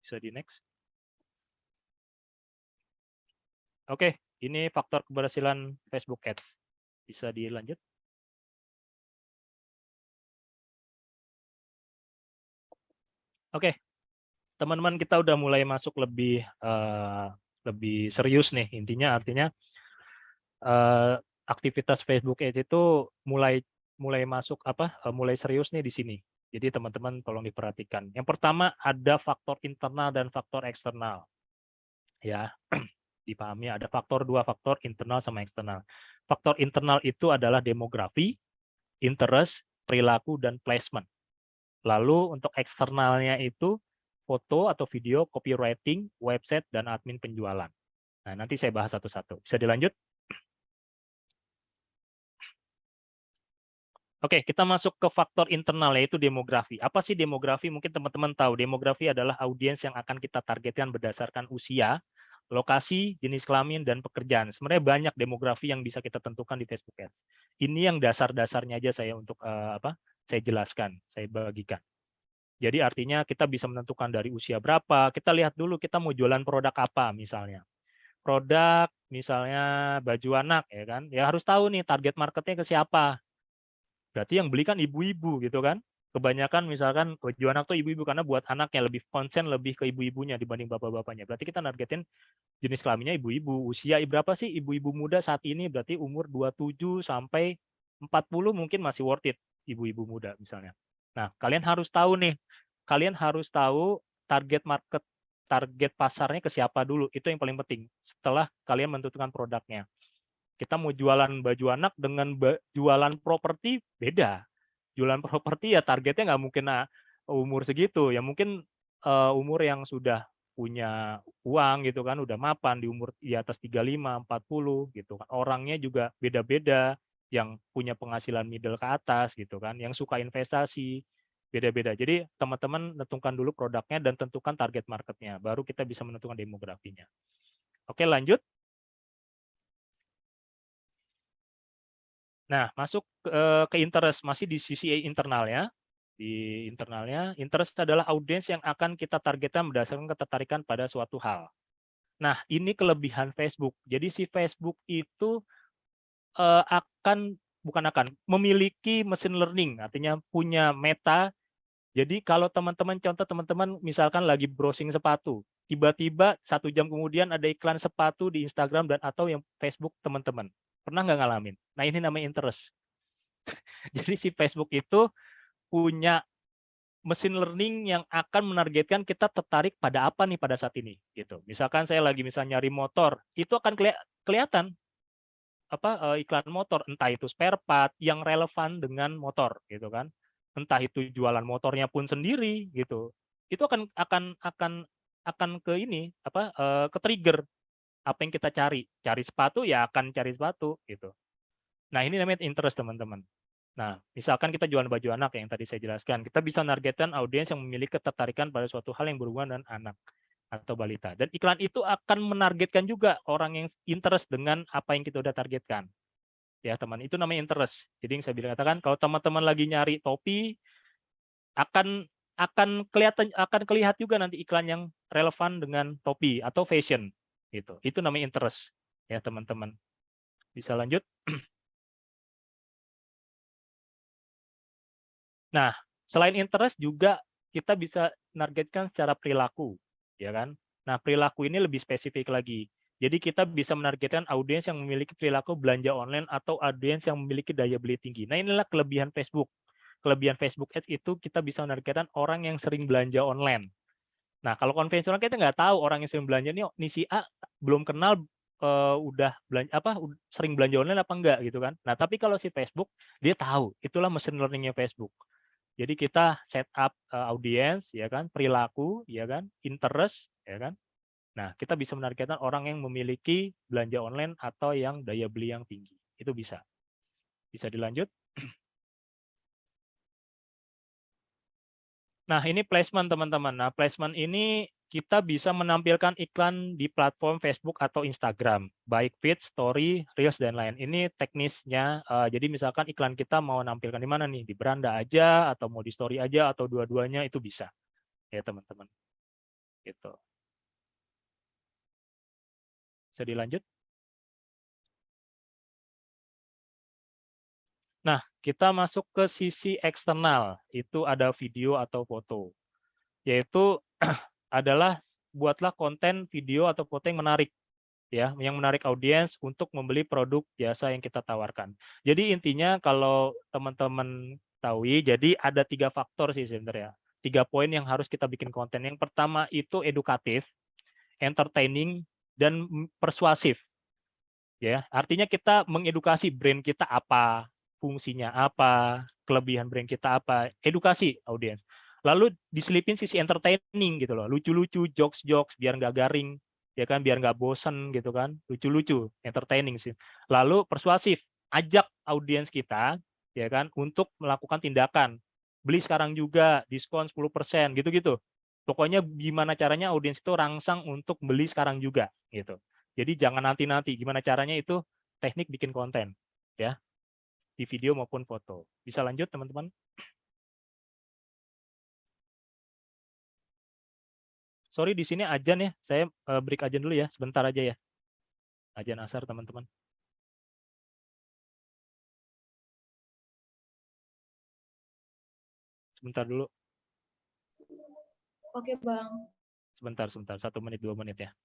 Bisa di next. Oke, ini faktor keberhasilan Facebook Ads. Bisa dilanjut. Oke, teman-teman kita udah mulai masuk lebih serius nih. Intinya artinya aktivitas Facebook Ads itu mulai masuk mulai serius nih di sini. Jadi teman-teman tolong diperhatikan. Yang pertama ada faktor internal dan faktor eksternal. Ya, dipahami ada dua faktor internal sama eksternal. Faktor internal itu adalah demografi, interest, perilaku, dan placement. Lalu untuk eksternalnya itu foto atau video, copywriting, website, dan admin penjualan. Nah, nanti saya bahas satu-satu. Bisa dilanjut? Oke, kita masuk ke faktor internal, yaitu demografi. Apa sih demografi? Mungkin teman-teman tahu, demografi adalah audiens yang akan kita targetkan berdasarkan usia, lokasi, jenis kelamin, dan pekerjaan. Sebenarnya banyak demografi yang bisa kita tentukan di Facebook Ads. Ini yang dasar-dasarnya aja saya untuk saya jelaskan, saya bagikan. Jadi artinya kita bisa menentukan dari usia berapa, kita lihat dulu kita mau jualan produk apa misalnya. Produk misalnya baju anak ya kan, ya harus tahu nih target marketnya ke siapa. Berarti yang beli kan ibu-ibu gitu kan. Kebanyakan misalkan baju anak tuh ibu-ibu karena buat anaknya lebih konsen lebih ke ibu-ibunya dibanding bapak-bapaknya. Berarti kita nargetin jenis kelaminnya ibu-ibu. Usia berapa sih ibu-ibu muda saat ini? Berarti umur 27 sampai 40 mungkin masih worth it ibu-ibu muda misalnya. Nah, kalian harus tahu nih. Kalian harus tahu target market, target pasarnya ke siapa dulu. Itu yang paling penting. Setelah kalian menentukan produknya. Kita mau jualan baju anak dengan jualan properti beda. Jualan properti ya targetnya nggak mungkin umur segitu. Ya mungkin umur yang sudah punya uang gitu kan, udah mapan di umur di atas 35, 40 gitu kan. Orangnya juga beda-beda, yang punya penghasilan middle ke atas gitu kan, yang suka investasi, Beda-beda. Jadi teman-teman tentukan dulu produknya dan tentukan target marketnya, baru kita bisa menentukan demografinya. Oke, lanjut. Nah, masuk ke interest, masih di sisi internalnya. Di internalnya, interest adalah audiens yang akan kita targetkan berdasarkan ketertarikan pada suatu hal. Nah, ini kelebihan Facebook. Jadi si Facebook itu memiliki mesin learning, artinya punya meta. Jadi kalau teman-teman, contoh teman-teman misalkan lagi browsing sepatu, tiba-tiba 1 jam kemudian ada iklan sepatu di Instagram dan atau yang Facebook teman-teman. Pernah nggak ngalamin? Nah, ini namanya interest. Jadi si Facebook itu punya mesin learning yang akan menargetkan kita tertarik pada apa nih pada saat ini gitu. Misalkan saya lagi misalnya nyari motor, itu akan kelihatan iklan motor, entah itu spare part yang relevan dengan motor gitu kan. Entah itu jualan motornya pun sendiri gitu. Itu akan ke ini ke trigger apa yang kita cari. Cari sepatu ya akan cari sepatu gitu. Nah, ini namanya interest, teman-teman. Nah, misalkan kita jualan baju anak yang tadi saya jelaskan, kita bisa nargetkan audiens yang memiliki ketertarikan pada suatu hal yang berhubungan dengan anak atau balita. Dan iklan itu akan menargetkan juga orang yang interest dengan apa yang kita udah targetkan. Ya, teman, itu namanya interest. Jadi yang saya bilang katakan, kalau teman-teman lagi nyari topi, akan kelihatan juga nanti iklan yang relevan dengan topi atau fashion gitu. Itu namanya interest ya, teman-teman. Bisa lanjut. Nah, selain interest juga kita bisa nargetkan secara perilaku, ya kan? Nah, perilaku ini lebih spesifik lagi. Jadi kita bisa menargetkan audiens yang memiliki perilaku belanja online atau audiens yang memiliki daya beli tinggi. Nah, inilah kelebihan Facebook. Kelebihan Facebook Ads itu kita bisa menargetkan orang yang sering belanja online. Nah, kalau konvensional kita nggak tahu orang yang sering belanja nih si A belum kenal udah sering belanja online apa enggak gitu kan. Nah, tapi kalau si Facebook dia tahu, itulah mesin learning-nya Facebook. Jadi kita setup audiens ya kan, perilaku ya kan, interest ya kan. Nah, kita bisa menargetkan orang yang memiliki belanja online atau yang daya beli yang tinggi. Itu bisa. Bisa dilanjut. Nah, ini placement teman-teman. Nah, placement ini kita bisa menampilkan iklan di platform Facebook atau Instagram, baik feed, story, reels, dan lain. Ini teknisnya, jadi misalkan iklan kita mau nampilkan di mana nih, di beranda aja, atau mau di story aja, atau dua-duanya itu bisa, ya teman-teman. Gitu. Bisa dilanjut? Nah, kita masuk ke sisi eksternal, itu ada video atau foto. Yaitu adalah buatlah konten video atau foto yang menarik, ya, yang menarik audiens untuk membeli produk jasa yang kita tawarkan. Jadi intinya kalau teman-teman tahu, jadi ada 3 faktor sih sebenarnya. 3 poin yang harus kita bikin konten. Yang pertama itu edukatif, entertaining, dan persuasif. Ya, artinya kita mengedukasi brand kita apa, fungsinya apa, kelebihan brand kita apa, edukasi audiens. Lalu diselipin sisi entertaining gitu loh, lucu-lucu, jokes-jokes biar nggak garing, ya kan, biar nggak bosen gitu kan, lucu-lucu, entertaining sih. Lalu persuasif, ajak audiens kita, ya kan, untuk melakukan tindakan, beli sekarang juga, diskon 10%, gitu-gitu. Pokoknya gimana caranya audiens itu rangsang untuk beli sekarang juga, gitu. Jadi jangan nanti-nanti, gimana caranya itu teknik bikin konten, ya, di video maupun foto. Bisa lanjut teman-teman? Sorry di sini ajan ya, saya break ajan dulu ya, sebentar aja ya. Ajan asar teman-teman. Sebentar dulu. Oke, Bang. Sebentar, 1 menit, 2 menit ya.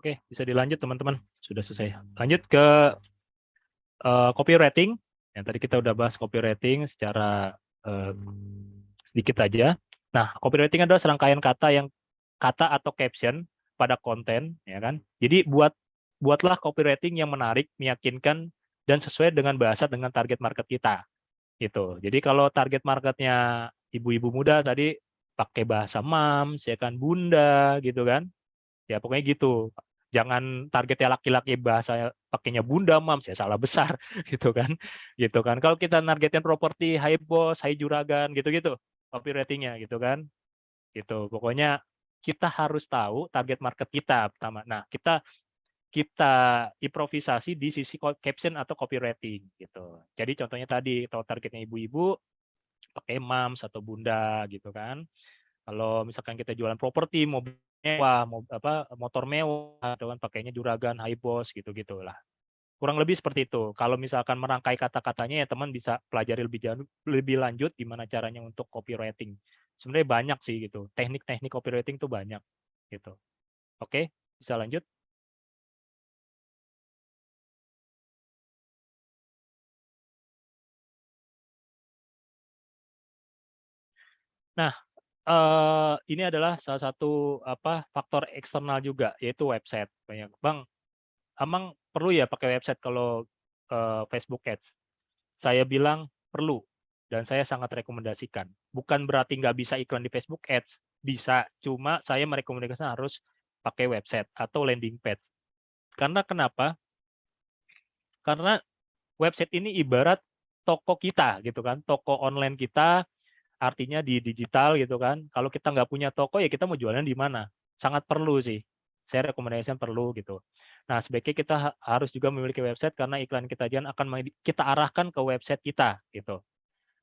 Oke, bisa dilanjut teman-teman. Sudah selesai. Lanjut ke copywriting. Yang tadi kita udah bahas copywriting secara sedikit aja. Nah, copywriting adalah serangkaian kata atau caption pada konten, ya kan? Jadi buatlah copywriting yang menarik, meyakinkan, dan sesuai dengan bahasa dengan target market kita. Gitu. Jadi kalau target marketnya ibu-ibu muda tadi pakai bahasa moms, ya kan, bunda, gitu kan? Ya pokoknya gitu. Jangan targetnya laki-laki bahasa pakainya bunda, moms, ya salah besar, gitu kan? Gitu kan. Kalau kita nargetin properti, hai bos, hai juragan, gitu-gitu copywriting-nya, gitu kan? Gitu. Pokoknya kita harus tahu target market kita pertama. Nah, kita improvisasi di sisi caption atau copywriting gitu. Jadi contohnya tadi kalau targetnya ibu-ibu pakai moms atau bunda gitu kan. Kalau misalkan kita jualan properti, mobil mewah, motor mewah, atau kan pakainya juragan, high boss gitu-gitulah. Kurang lebih seperti itu. Kalau misalkan merangkai kata-katanya ya teman bisa pelajari lebih lanjut gimana caranya untuk copywriting. Sebenarnya banyak sih gitu. Teknik-teknik copywriting tuh banyak gitu. Oke, bisa lanjut. Nah, ini adalah salah satu faktor eksternal juga yaitu website. Banyak, Bang, Amang perlu ya pakai website kalau Facebook Ads? Saya bilang perlu dan saya sangat rekomendasikan. Bukan berarti nggak bisa iklan di Facebook Ads, bisa. Cuma saya merekomendasikan harus pakai website atau landing page. Karena kenapa? Karena website ini ibarat toko kita gitu kan, toko online kita. Artinya di digital gitu kan. Kalau kita nggak punya toko ya kita mau jualan di mana? Sangat perlu sih. Saya rekomendasikan perlu gitu. Nah, sebaiknya kita harus juga memiliki website karena iklan kita akan kita arahkan ke website kita gitu.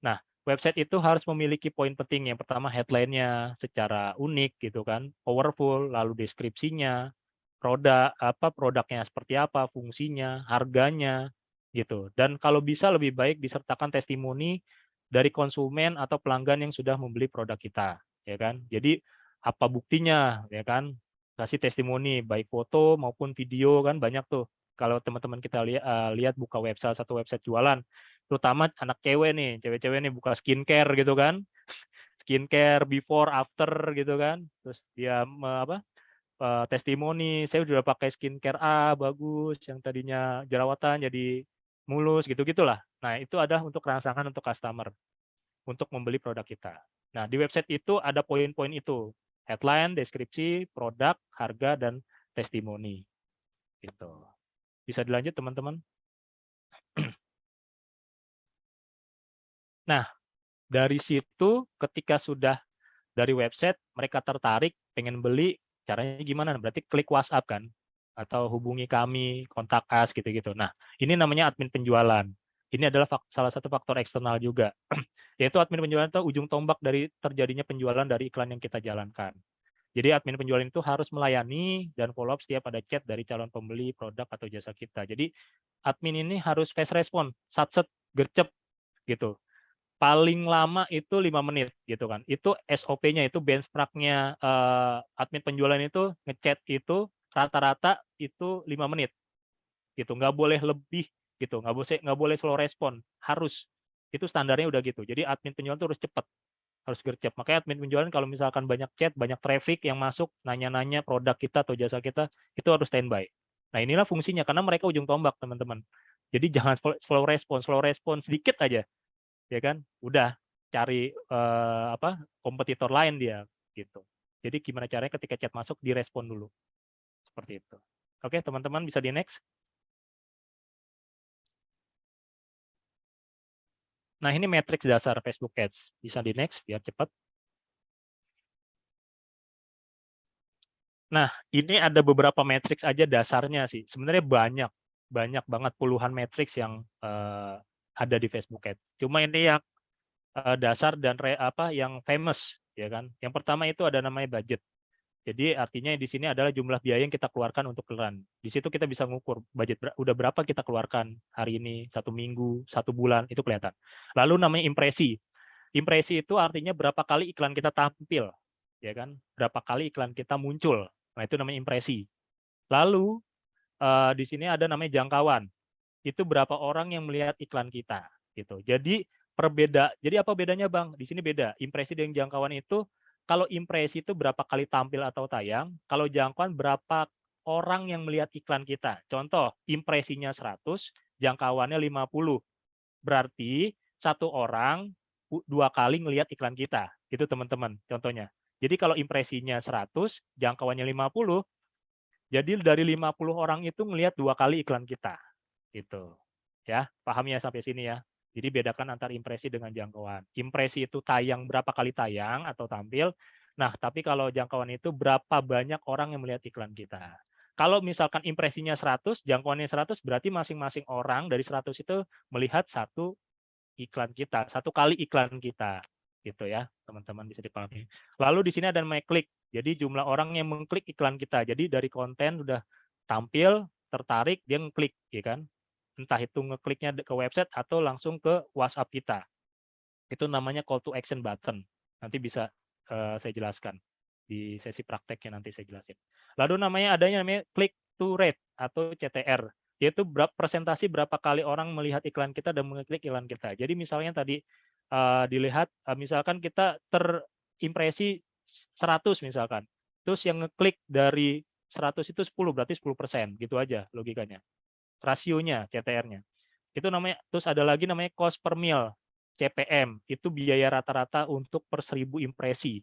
Nah, website itu harus memiliki poin penting. Yang pertama headline-nya secara unik gitu kan, powerful, lalu deskripsinya, produknya seperti apa, fungsinya, harganya gitu. Dan kalau bisa lebih baik disertakan testimoni dari konsumen atau pelanggan yang sudah membeli produk kita, ya kan? Jadi apa buktinya, ya kan? Kasih testimoni baik foto maupun video kan banyak tuh. Kalau teman-teman kita lihat buka satu website jualan, terutama anak cewek nih, cewek-cewek nih buka skincare gitu kan, skincare before after gitu kan, terus dia testimoni, saya udah pakai skincare A bagus, yang tadinya jerawatan jadi mulus gitu-gitulah. Nah, itu ada untuk rangsangan untuk customer untuk membeli produk kita. Nah, di website itu ada poin-poin itu. Headline, deskripsi, produk, harga, dan testimoni. Gitu. Bisa dilanjut, teman-teman? Nah, dari situ ketika sudah dari website, mereka tertarik, pengen beli, caranya gimana? Berarti klik WhatsApp kan? Atau hubungi kami, kontak us, gitu-gitu. Nah, ini namanya admin penjualan. Ini adalah salah satu faktor eksternal juga. Yaitu admin penjualan itu ujung tombak dari terjadinya penjualan dari iklan yang kita jalankan. Jadi admin penjualan itu harus melayani dan follow up setiap ada chat dari calon pembeli produk atau jasa kita. Jadi admin ini harus fast respon, satset, gercep gitu. Paling lama itu 5 menit gitu kan. Itu SOP-nya, itu benchmark-nya admin penjualan itu ngechat itu rata-rata itu 5 menit gitu. Nggak boleh lebih gitu, nggak boleh slow respon, harus. Itu standarnya udah gitu. Jadi admin penjualan itu harus cepat, harus gercep. Makanya admin penjualan kalau misalkan banyak chat, banyak traffic yang masuk, nanya-nanya produk kita atau jasa kita, itu harus standby. Nah, inilah fungsinya karena mereka ujung tombak, teman-teman. Jadi jangan slow respon sedikit aja, ya kan? Udah cari kompetitor lain dia gitu. Jadi gimana caranya ketika chat masuk direspon dulu. Seperti itu. Oke, teman-teman bisa di next. Nah, ini matriks dasar Facebook Ads. Bisa di next biar cepat. Nah, ini ada beberapa matriks aja dasarnya sih. Sebenarnya banyak banget puluhan matriks yang ada di Facebook Ads. Cuma ini yang dasar dan yang famous, ya kan. Yang pertama itu ada namanya budget. Jadi artinya di sini adalah jumlah biaya yang kita keluarkan untuk iklan. Di situ kita bisa ngukur budget udah berapa kita keluarkan hari ini, 1 minggu, 1 bulan, itu kelihatan. Lalu namanya impresi. Impresi itu artinya berapa kali iklan kita tampil, ya kan? Berapa kali iklan kita muncul. Nah, itu namanya impresi. Lalu di sini ada namanya jangkauan. Itu berapa orang yang melihat iklan kita gitu. Jadi jadi apa bedanya Bang? Di sini beda. Impresi dan jangkauan itu, kalau impresi itu berapa kali tampil atau tayang, kalau jangkauan berapa orang yang melihat iklan kita. Contoh, impresinya 100, jangkauannya 50. Berarti satu orang 2 kali ngelihat iklan kita. Itu teman-teman contohnya. Jadi kalau impresinya 100, jangkauannya 50, jadi dari 50 orang itu ngelihat 2 kali iklan kita. Gitu. Ya, paham ya sampai sini ya. Jadi bedakan antara impresi dengan jangkauan. Impresi itu tayang berapa kali tayang atau tampil. Nah, tapi kalau jangkauan itu berapa banyak orang yang melihat iklan kita. Kalau misalkan impresinya 100, jangkauannya 100, berarti masing-masing orang dari 100 itu melihat satu iklan kita, satu kali iklan kita. Gitu ya, teman-teman bisa dipahami. Lalu di sini ada namanya klik. Jadi jumlah orang yang mengklik iklan kita. Jadi dari konten sudah tampil, tertarik, dia ngeklik, ya kan? Entah itu ngekliknya ke website atau langsung ke WhatsApp kita. Itu namanya call to action button. Nanti bisa saya jelaskan di sesi prakteknya, nanti saya jelasin. Lalu adanya namanya click to rate atau CTR, yaitu presentasi berapa kali orang melihat iklan kita dan mengklik iklan kita. Jadi misalnya tadi dilihat, misalkan kita terimpresi 100 misalkan, terus yang ngeklik dari 100 itu 10, berarti 10%, gitu aja logikanya. Rasionya, CTR-nya. Itu namanya, terus ada lagi namanya cost per mil, CPM, itu biaya rata-rata untuk per 1000 impresi.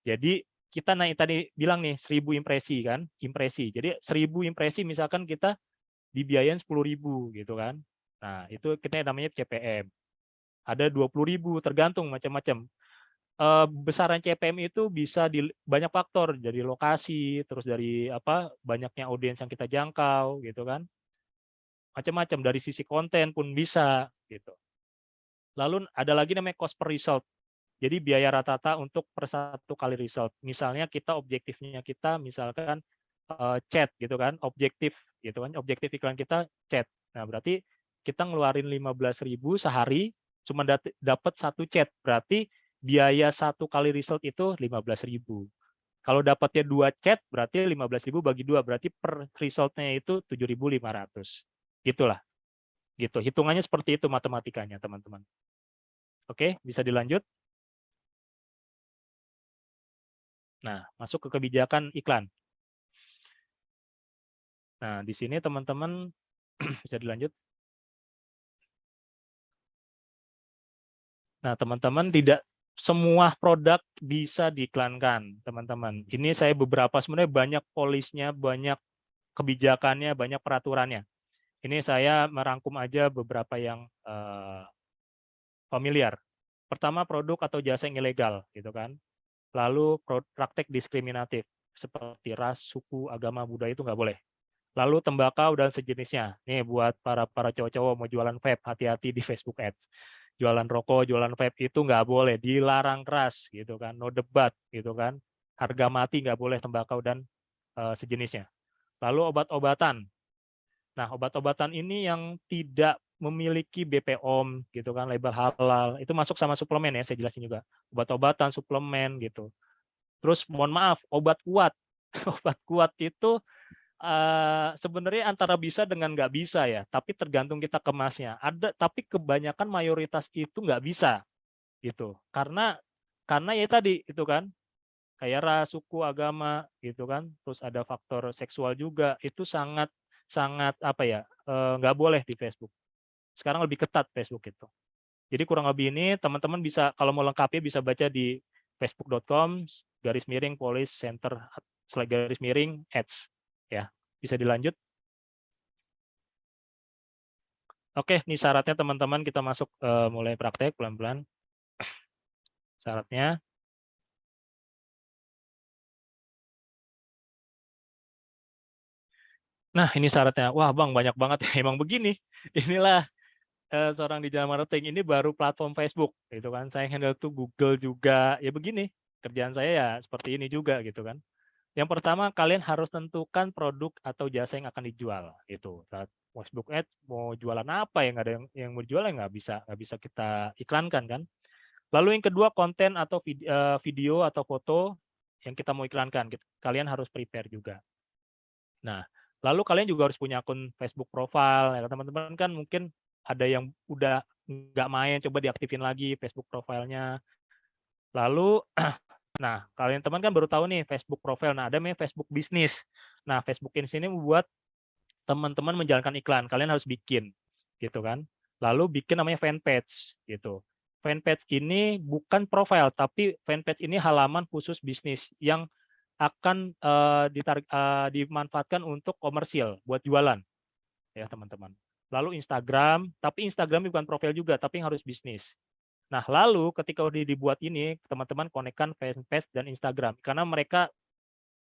Jadi kita tadi bilang nih 1000 impresi kan, impresi. Jadi 1000 impresi misalkan kita dibiayain 10.000 gitu kan. Nah, itu kita namanya CPM. Ada 20.000, tergantung macam-macam. Besaran CPM itu bisa di banyak faktor, dari lokasi, terus dari banyaknya audiens yang kita jangkau gitu kan. Macam-macam, dari sisi konten pun bisa gitu. Lalu ada lagi namanya cost per result. Jadi biaya rata-rata untuk per satu kali result. Misalnya kita objektifnya kita misalkan chat gitu kan, objektif gitu kan, objektif iklan kita chat. Nah, berarti kita ngeluarin 15.000 sehari cuma dapat 1 chat. Berarti biaya 1 kali result itu 15.000. Kalau dapatnya 2 chat berarti 15.000 bagi 2, berarti per resultnya itu 7.500. Gitulah. Gitu. Hitungannya seperti itu matematikanya, teman-teman. Oke, bisa dilanjut. Nah, masuk ke kebijakan iklan. Nah, di sini teman-teman bisa dilanjut. Nah, teman-teman, tidak semua produk bisa diiklankan, teman-teman. Ini saya beberapa, sebenarnya banyak polisnya, banyak kebijakannya, banyak peraturannya. Ini saya merangkum aja beberapa yang familiar. Pertama, produk atau jasa yang ilegal, gitu kan. Lalu praktek diskriminatif, seperti ras, suku, agama, budaya itu nggak boleh. Lalu tembakau dan sejenisnya. Nih buat para cowok-cowok mau jualan vape, hati-hati di Facebook Ads. Jualan rokok, jualan vape itu nggak boleh, dilarang keras, gitu kan. No debat, gitu kan. Harga mati nggak boleh tembakau dan sejenisnya. Lalu obat-obatan. Nah, obat-obatan ini yang tidak memiliki BPOM gitu kan, label halal, itu masuk sama suplemen ya, saya jelasin juga. Obat-obatan, suplemen gitu. Terus mohon maaf, obat kuat. Obat kuat itu sebenarnya antara bisa dengan nggak bisa ya, tapi tergantung kita kemasnya. Ada, tapi kebanyakan mayoritas itu nggak bisa gitu. Karena ya tadi itu kan, kayak ras, suku, agama gitu kan, terus ada faktor seksual juga, itu sangat nggak boleh di Facebook. Sekarang lebih ketat Facebook itu. Jadi kurang lebih ini teman-teman bisa, kalau mau lengkapnya bisa baca di facebook.com/police center/ads ya. Bisa dilanjut. Oke, ini syaratnya teman-teman, kita masuk mulai praktek pelan-pelan. Syaratnya. Nah, ini syaratnya. Wah, Bang, banyak banget ya. Emang begini. Inilah seorang digital marketing, ini baru platform Facebook gitu kan. Saya handle tuh Google juga. Ya begini. Kerjaan saya ya seperti ini juga gitu kan. Yang pertama, kalian harus tentukan produk atau jasa yang akan dijual gitu. Saat Facebook Ads mau jualan apa, yang ada yang mau dijual, nggak bisa kita iklankan kan. Lalu yang kedua, konten atau video atau foto yang kita mau iklankan. Kalian harus prepare juga. Nah, lalu kalian juga harus punya akun Facebook profile. Ya, teman-teman kan mungkin ada yang udah nggak main, coba diaktifin lagi Facebook profilnya. Lalu, nah kalian teman kan baru tahu nih Facebook profile. Nah, ada namanya Facebook bisnis. Nah, Facebook ini sini membuat teman-teman menjalankan iklan. Kalian harus bikin, gitu kan. Lalu bikin namanya fanpage, gitu. Fanpage ini bukan profile, tapi fanpage ini halaman khusus bisnis yang akan dimanfaatkan untuk komersil, buat jualan, ya teman-teman. Lalu Instagram, tapi Instagram bukan profil juga, tapi yang harus bisnis. Nah, lalu ketika udah dibuat ini, teman-teman konekkan fanpage dan Instagram, karena mereka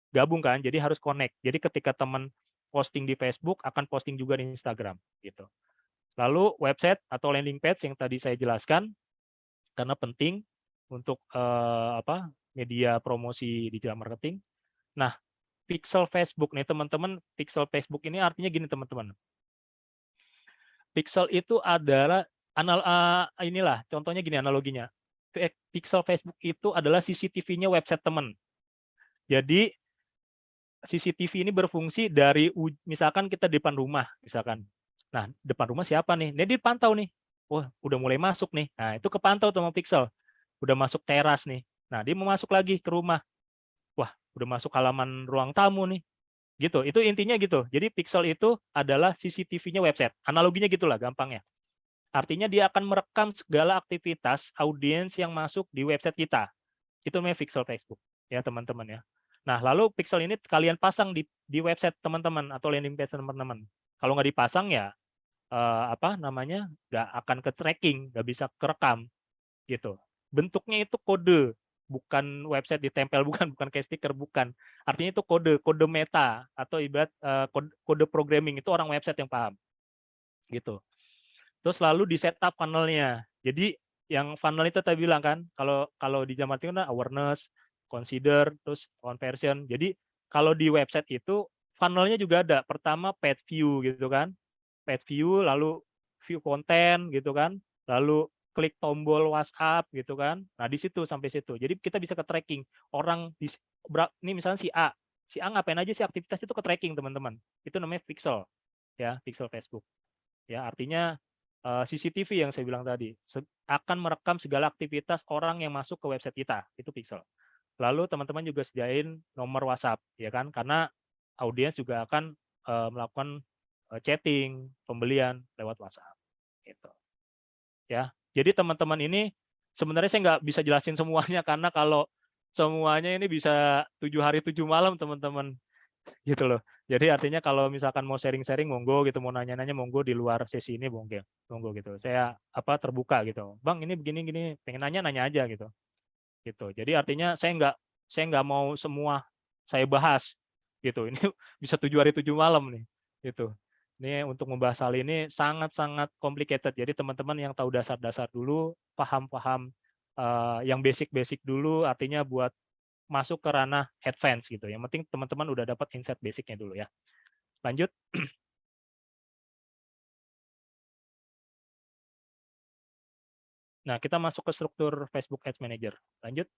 gabung kan, jadi harus connect. Jadi ketika teman posting di Facebook, akan posting juga di Instagram, gitu. Lalu website atau landing page yang tadi saya jelaskan, karena penting untuk media promosi digital marketing. Nah, pixel Facebook nih teman-teman, pixel Facebook ini artinya gini teman-teman. Pixel itu adalah inilah contohnya gini analoginya. Pixel Facebook itu adalah CCTV-nya website teman. Jadi CCTV ini berfungsi dari misalkan kita di depan rumah misalkan. Nah, depan rumah siapa nih? Ini dipantau nih. Wah, udah mulai masuk nih. Nah, itu kepantau sama pixel. Udah masuk teras nih. Nah, dia mau masuk lagi ke rumah. Wah, udah masuk halaman ruang tamu nih. Gitu, itu intinya gitu. Jadi pixel itu adalah CCTV-nya website. Analoginya gitulah gampangnya. Artinya dia akan merekam segala aktivitas audiens yang masuk di website kita. Itu namanya pixel Facebook, ya teman-teman ya. Nah, lalu pixel ini kalian pasang di website teman-teman atau landing page teman-teman. Kalau nggak dipasang ya nggak akan ke tracking, nggak bisa kerekam gitu. Bentuknya itu kode, bukan website ditempel, bukan kayak stiker, bukan. Artinya itu kode meta atau ibarat kode programming, itu orang website yang paham gitu. Terus lalu di setup funnel-nya. Jadi yang funnel itu tadi bilang kan, kalau di jam marketing kan awareness, consider, terus conversion. Jadi kalau di website itu funnel-nya juga ada. Pertama page view gitu kan, page view, lalu view konten gitu kan, lalu klik tombol WhatsApp gitu kan. Nah, di situ sampai situ. Jadi kita bisa ke tracking orang ini misalnya si A ngapain aja sih aktivitas itu ke tracking, teman-teman. Itu namanya pixel. Ya, pixel Facebook. Ya, artinya CCTV yang saya bilang tadi akan merekam segala aktivitas orang yang masuk ke website kita. Itu pixel. Lalu teman-teman juga sediain nomor WhatsApp, ya kan? Karena audiens juga akan melakukan chatting, pembelian lewat WhatsApp. Gitu. Ya, jadi teman-teman ini sebenarnya saya nggak bisa jelasin semuanya karena kalau semuanya ini bisa 7 hari 7 malam teman-teman, gitu loh. Jadi artinya kalau misalkan mau sharing-sharing monggo gitu, mau nanya-nanya monggo di luar sesi ini monggo gitu. Saya terbuka gitu. Bang ini begini pengen nanya aja gitu. Gitu. Jadi artinya saya nggak mau semua saya bahas gitu. Ini bisa 7 hari 7 malam nih gitu. Ini untuk membahas hal ini sangat-sangat complicated. Jadi teman-teman yang tahu dasar-dasar dulu, paham-paham yang basic-basic dulu, artinya buat masuk ke ranah advance gitu. Yang penting teman-teman udah dapat insight basicnya dulu ya. Lanjut. Nah, kita masuk ke struktur Facebook Ads Manager. Lanjut.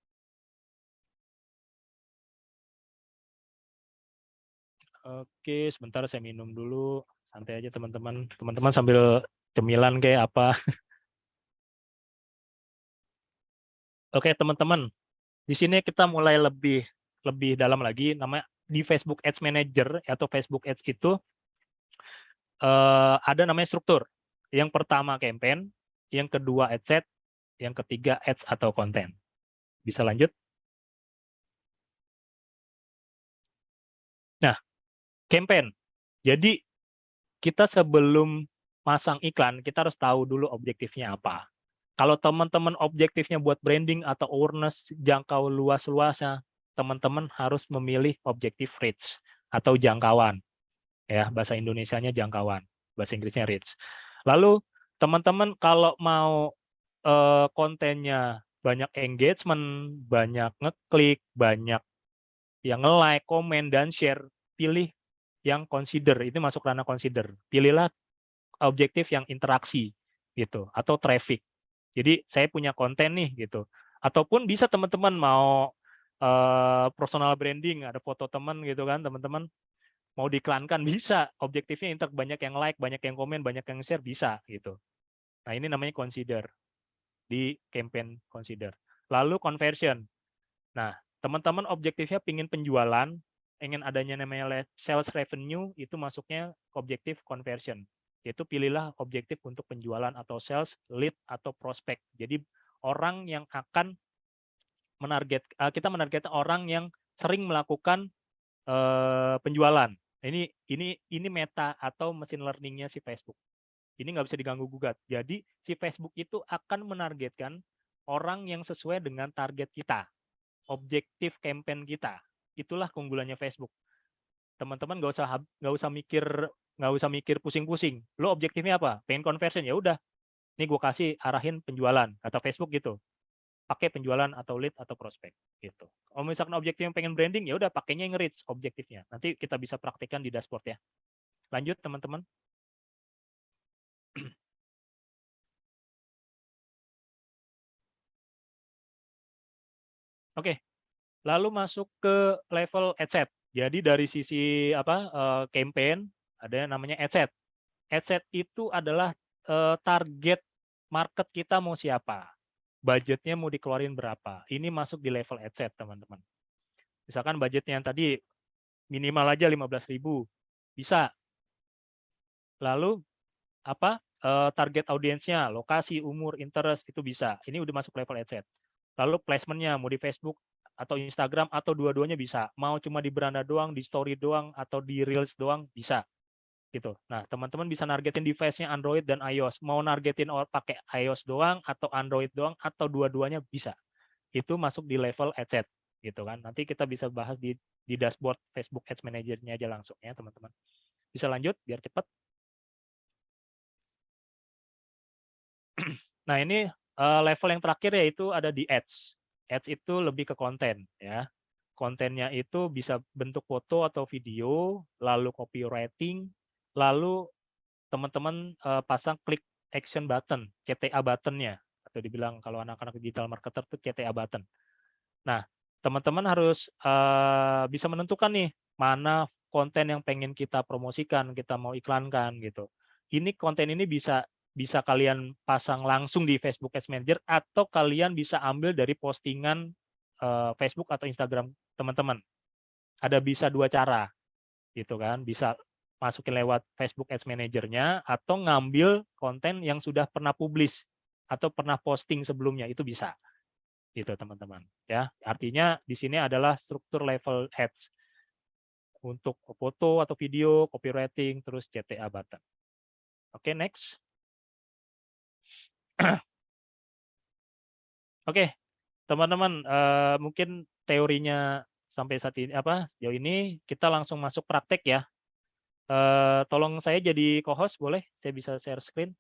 Oke, sebentar saya minum dulu. Santai aja teman-teman. Teman-teman sambil cemilan kayak apa. Oke, teman-teman. Di sini kita mulai lebih dalam lagi. Namanya di Facebook Ads Manager atau Facebook Ads itu ada namanya struktur. Yang pertama campaign, yang kedua ad set, yang ketiga ads atau konten. Bisa lanjut? Nah, campaign. Jadi kita sebelum masang iklan, kita harus tahu dulu objektifnya apa. Kalau teman-teman objektifnya buat branding atau awareness jangkau luas-luasnya, teman-teman harus memilih objektif reach atau jangkauan. Ya, bahasa Indonesianya jangkauan, bahasa Inggrisnya reach. Lalu teman-teman kalau mau kontennya banyak engagement, banyak ngeklik, banyak yang nge-like, komen, dan share, pilih yang consider, itu masuk ranah consider. Pilihlah objektif yang interaksi gitu atau traffic. Jadi saya punya konten nih gitu. Ataupun bisa teman-teman mau personal branding, ada foto teman gitu kan, teman-teman Mau diiklankan bisa, objektifnya banyak yang like, banyak yang komen, banyak yang share bisa gitu. Nah, ini namanya consider di campaign consider. Lalu conversion. Nah, teman-teman objektifnya pingin penjualan, ingin adanya namanya sales revenue, itu masuknya objektif conversion. Yaitu pilihlah objektif untuk penjualan atau sales, lead atau prospek. Jadi orang yang akan kita menargetkan orang yang sering melakukan penjualan. Ini meta atau mesin learning-nya si Facebook. Ini nggak bisa diganggu gugat. Jadi si Facebook itu akan menargetkan orang yang sesuai dengan target kita, objektif campaign kita. Itulah keunggulannya Facebook. Teman-teman nggak usah mikir pusing-pusing. Lo objektifnya apa? Pengen conversion, ya udah. Ini gue kasih arahin penjualan, kata Facebook gitu. Pakai penjualan atau lead atau prospek gitu. Kalau misalkan objektif yang pengen branding, ya udah pakainya yang reach objektifnya. Nanti kita bisa praktikkan di dashboard ya. Lanjut teman-teman. Oke. Lalu masuk ke level ad set. Jadi dari sisi campaign ada yang namanya ad set. Ad set itu adalah target market kita mau siapa. Budgetnya mau dikeluarin berapa. Ini masuk di level ad set, teman-teman. Misalkan budgetnya yang tadi minimal aja 15.000, bisa. Lalu target audiensnya, lokasi, umur, interest, itu bisa. Ini udah masuk level ad set. Lalu placementnya mau di Facebook atau Instagram atau dua-duanya bisa. Mau cuma di beranda doang, di story doang, atau di reels doang, bisa. Gitu. Nah, teman-teman bisa nargetin device-nya Android dan iOS. Mau nargetin pakai iOS doang atau Android doang atau dua-duanya bisa. Itu masuk di level ad set, gitu kan. Nanti kita bisa bahas di dashboard Facebook Ads Manager-nya aja langsung ya, teman-teman. Bisa lanjut biar cepat. Nah, ini level yang terakhir yaitu ada di ads. Ads itu lebih ke konten ya. Kontennya itu bisa bentuk foto atau video, lalu copywriting, lalu teman-teman pasang klik action button, CTA button-nya, atau dibilang kalau anak-anak digital marketer itu CTA button. Nah, teman-teman harus bisa menentukan nih mana konten yang pengen kita promosikan, kita mau iklankan gitu. Ini konten ini bisa kalian pasang langsung di Facebook Ads Manager atau kalian bisa ambil dari postingan Facebook atau Instagram teman-teman. Ada bisa dua cara, gitu kan? Bisa masukin lewat Facebook Ads Manager-nya atau ngambil konten yang sudah pernah publish atau pernah posting sebelumnya, itu bisa. Gitu teman-teman ya. Artinya di sini adalah struktur level ads untuk foto atau video, copywriting, terus CTA button. Oke, next. Oke, teman-teman, mungkin teorinya sampai saat ini sejauh ini, kita langsung masuk praktek ya. Tolong saya jadi co-host, boleh? Saya bisa share screen.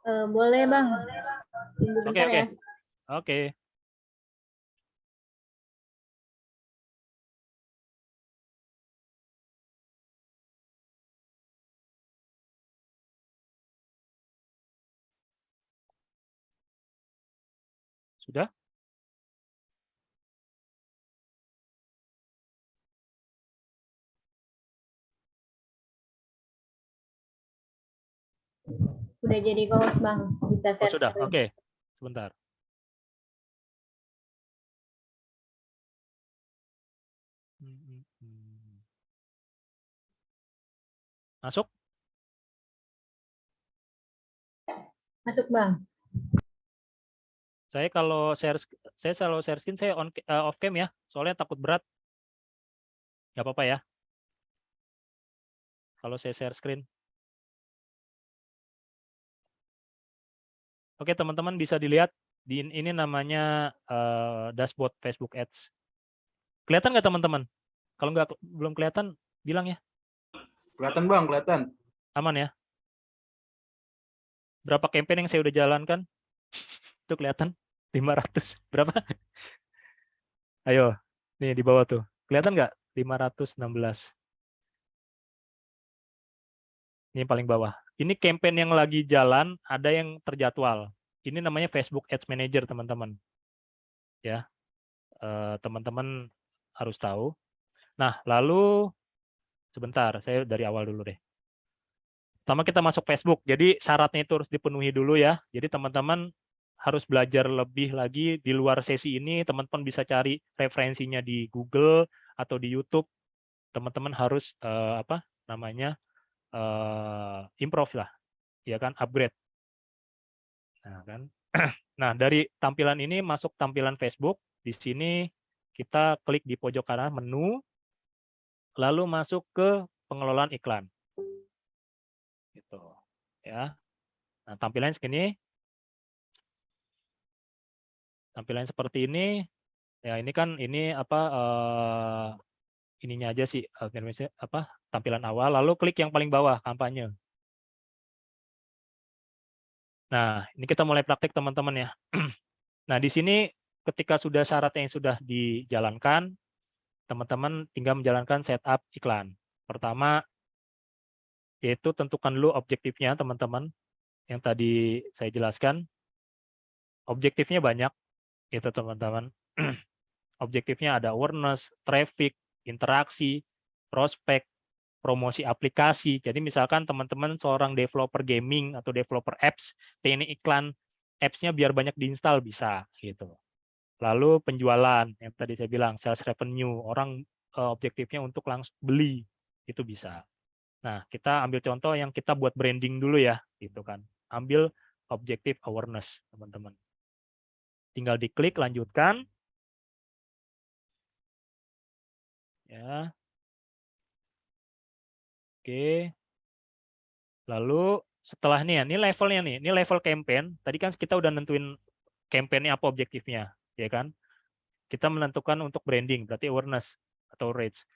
Boleh Bang. Oke. Ya. Oke. Sudah? Sudah jadi host Bang. Bisa share. Sudah, oke. Sebentar. Masuk? Masuk Bang. Saya selalu share screen, saya off cam ya, soalnya takut berat. Nggak apa-apa ya. Kalau saya share screen. Oke, teman-teman bisa dilihat ini namanya dashboard Facebook Ads. Kelihatan nggak teman-teman? Kalau belum kelihatan, bilang ya. Kelihatan Bang, kelihatan. Aman ya. Berapa campaign yang saya udah jalankan? Itu kelihatan 500. Berapa? Ayo, nih di bawah tuh. Kelihatan nggak? 516. Ini yang paling bawah. Ini campaign yang lagi jalan, ada yang terjadwal. Ini namanya Facebook Ads Manager, teman-teman. Ya, teman-teman harus tahu. Nah, lalu sebentar, saya dari awal dulu deh. Pertama kita masuk Facebook, jadi syaratnya itu harus dipenuhi dulu ya. Jadi teman-teman harus belajar lebih lagi di luar sesi ini, teman-teman bisa cari referensinya di Google atau di YouTube. Teman-teman harus apa namanya improve lah, ya kan, upgrade. Nah kan, nah dari tampilan ini masuk tampilan Facebook. Di sini kita klik di pojok kanan menu, lalu masuk ke pengelolaan iklan. Gitu, ya. Nah tampilannya segini. Tampilan seperti ini, ya ini kan ini apa ininya aja sih apa tampilan awal, lalu klik yang paling bawah kampanye. Nah ini kita mulai praktik teman-teman ya. Nah di sini ketika sudah syaratnya yang sudah dijalankan, teman-teman tinggal menjalankan setup iklan. Pertama yaitu tentukan dulu objektifnya teman-teman yang tadi saya jelaskan. Objektifnya banyak itu teman-teman. Objektifnya ada awareness, traffic, interaksi, prospek, promosi aplikasi. Jadi misalkan teman-teman seorang developer gaming atau developer apps, pengen iklan apps-nya biar banyak diinstal bisa gitu. Lalu penjualan yang tadi saya bilang sales revenue, orang objektifnya untuk langsung beli itu bisa. Nah, kita ambil contoh yang kita buat branding dulu ya, gitu kan. Ambil objektif awareness, teman-teman. Tinggal diklik lanjutkan. Ya. Oke. Lalu setelah ini levelnya nih, ini level campaign. Tadi kan kita udah nentuin campaign-nya apa objektifnya, ya kan? Kita menentukan untuk branding, berarti awareness atau reach.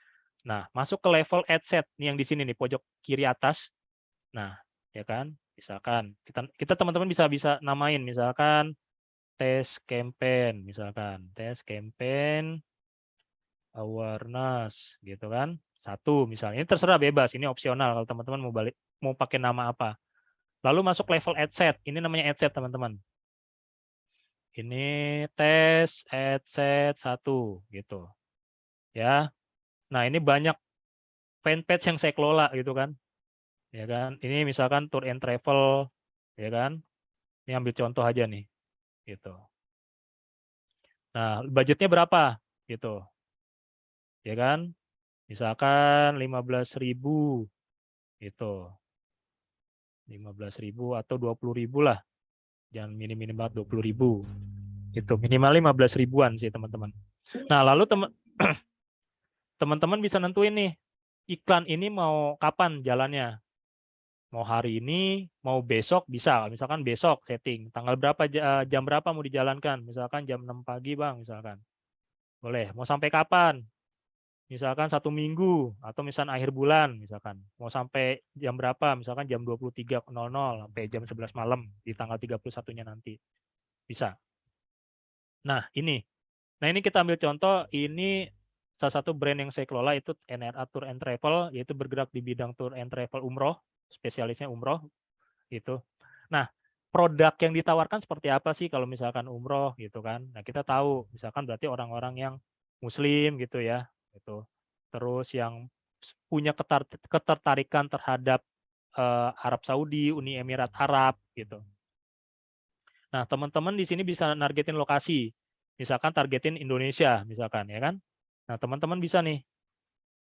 Nah, masuk ke level ad set nih yang di sini nih pojok kiri atas. Nah, ya kan? Misalkan kita teman-teman bisa namain misalkan tes campaign, misalkan tes campaign awareness gitu kan. Satu misalnya. Ini terserah bebas, ini opsional kalau teman-teman mau pakai nama apa. Lalu masuk level ad set. Ini namanya ad set, teman-teman. Ini tes ad set 1 gitu. Ya. Nah, ini banyak fanpage yang saya kelola gitu kan. Ya kan? Ini misalkan tour and travel, ya kan? Ini ambil contoh aja nih. Gitu. Nah, budgetnya berapa? Gitu. Ya kan? Misalkan 15.000 gitu. 15.000 atau 20.000 lah. Jangan minim-minim banget 20.000. Itu minimal 15 ribuan sih teman-teman. Nah lalu teman-teman bisa nentuin nih iklan ini mau kapan jalannya. Mau hari ini, mau besok bisa. Misalkan besok setting tanggal berapa, jam berapa mau dijalankan. Misalkan jam 6 pagi bang, misalkan. Boleh. Mau sampai kapan? Misalkan 1 minggu atau misalkan akhir bulan, misalkan. Mau sampai jam berapa? Misalkan jam 23.00 sampai jam 11 malam di tanggal 31-nya nanti. Bisa. Nah, ini. Nah, ini kita ambil contoh, ini salah satu brand yang saya kelola itu NRA Tour and Travel, yaitu bergerak di bidang tour and travel umroh, spesialisnya umroh gitu. Nah, produk yang ditawarkan seperti apa sih kalau misalkan umroh gitu kan. Nah, kita tahu misalkan berarti orang-orang yang muslim gitu ya, gitu. Terus yang punya ketertarikan terhadap Arab Saudi, Uni Emirat Arab gitu. Nah, teman-teman di sini bisa nargetin lokasi. Misalkan targetin Indonesia, misalkan ya kan. Nah, teman-teman bisa nih.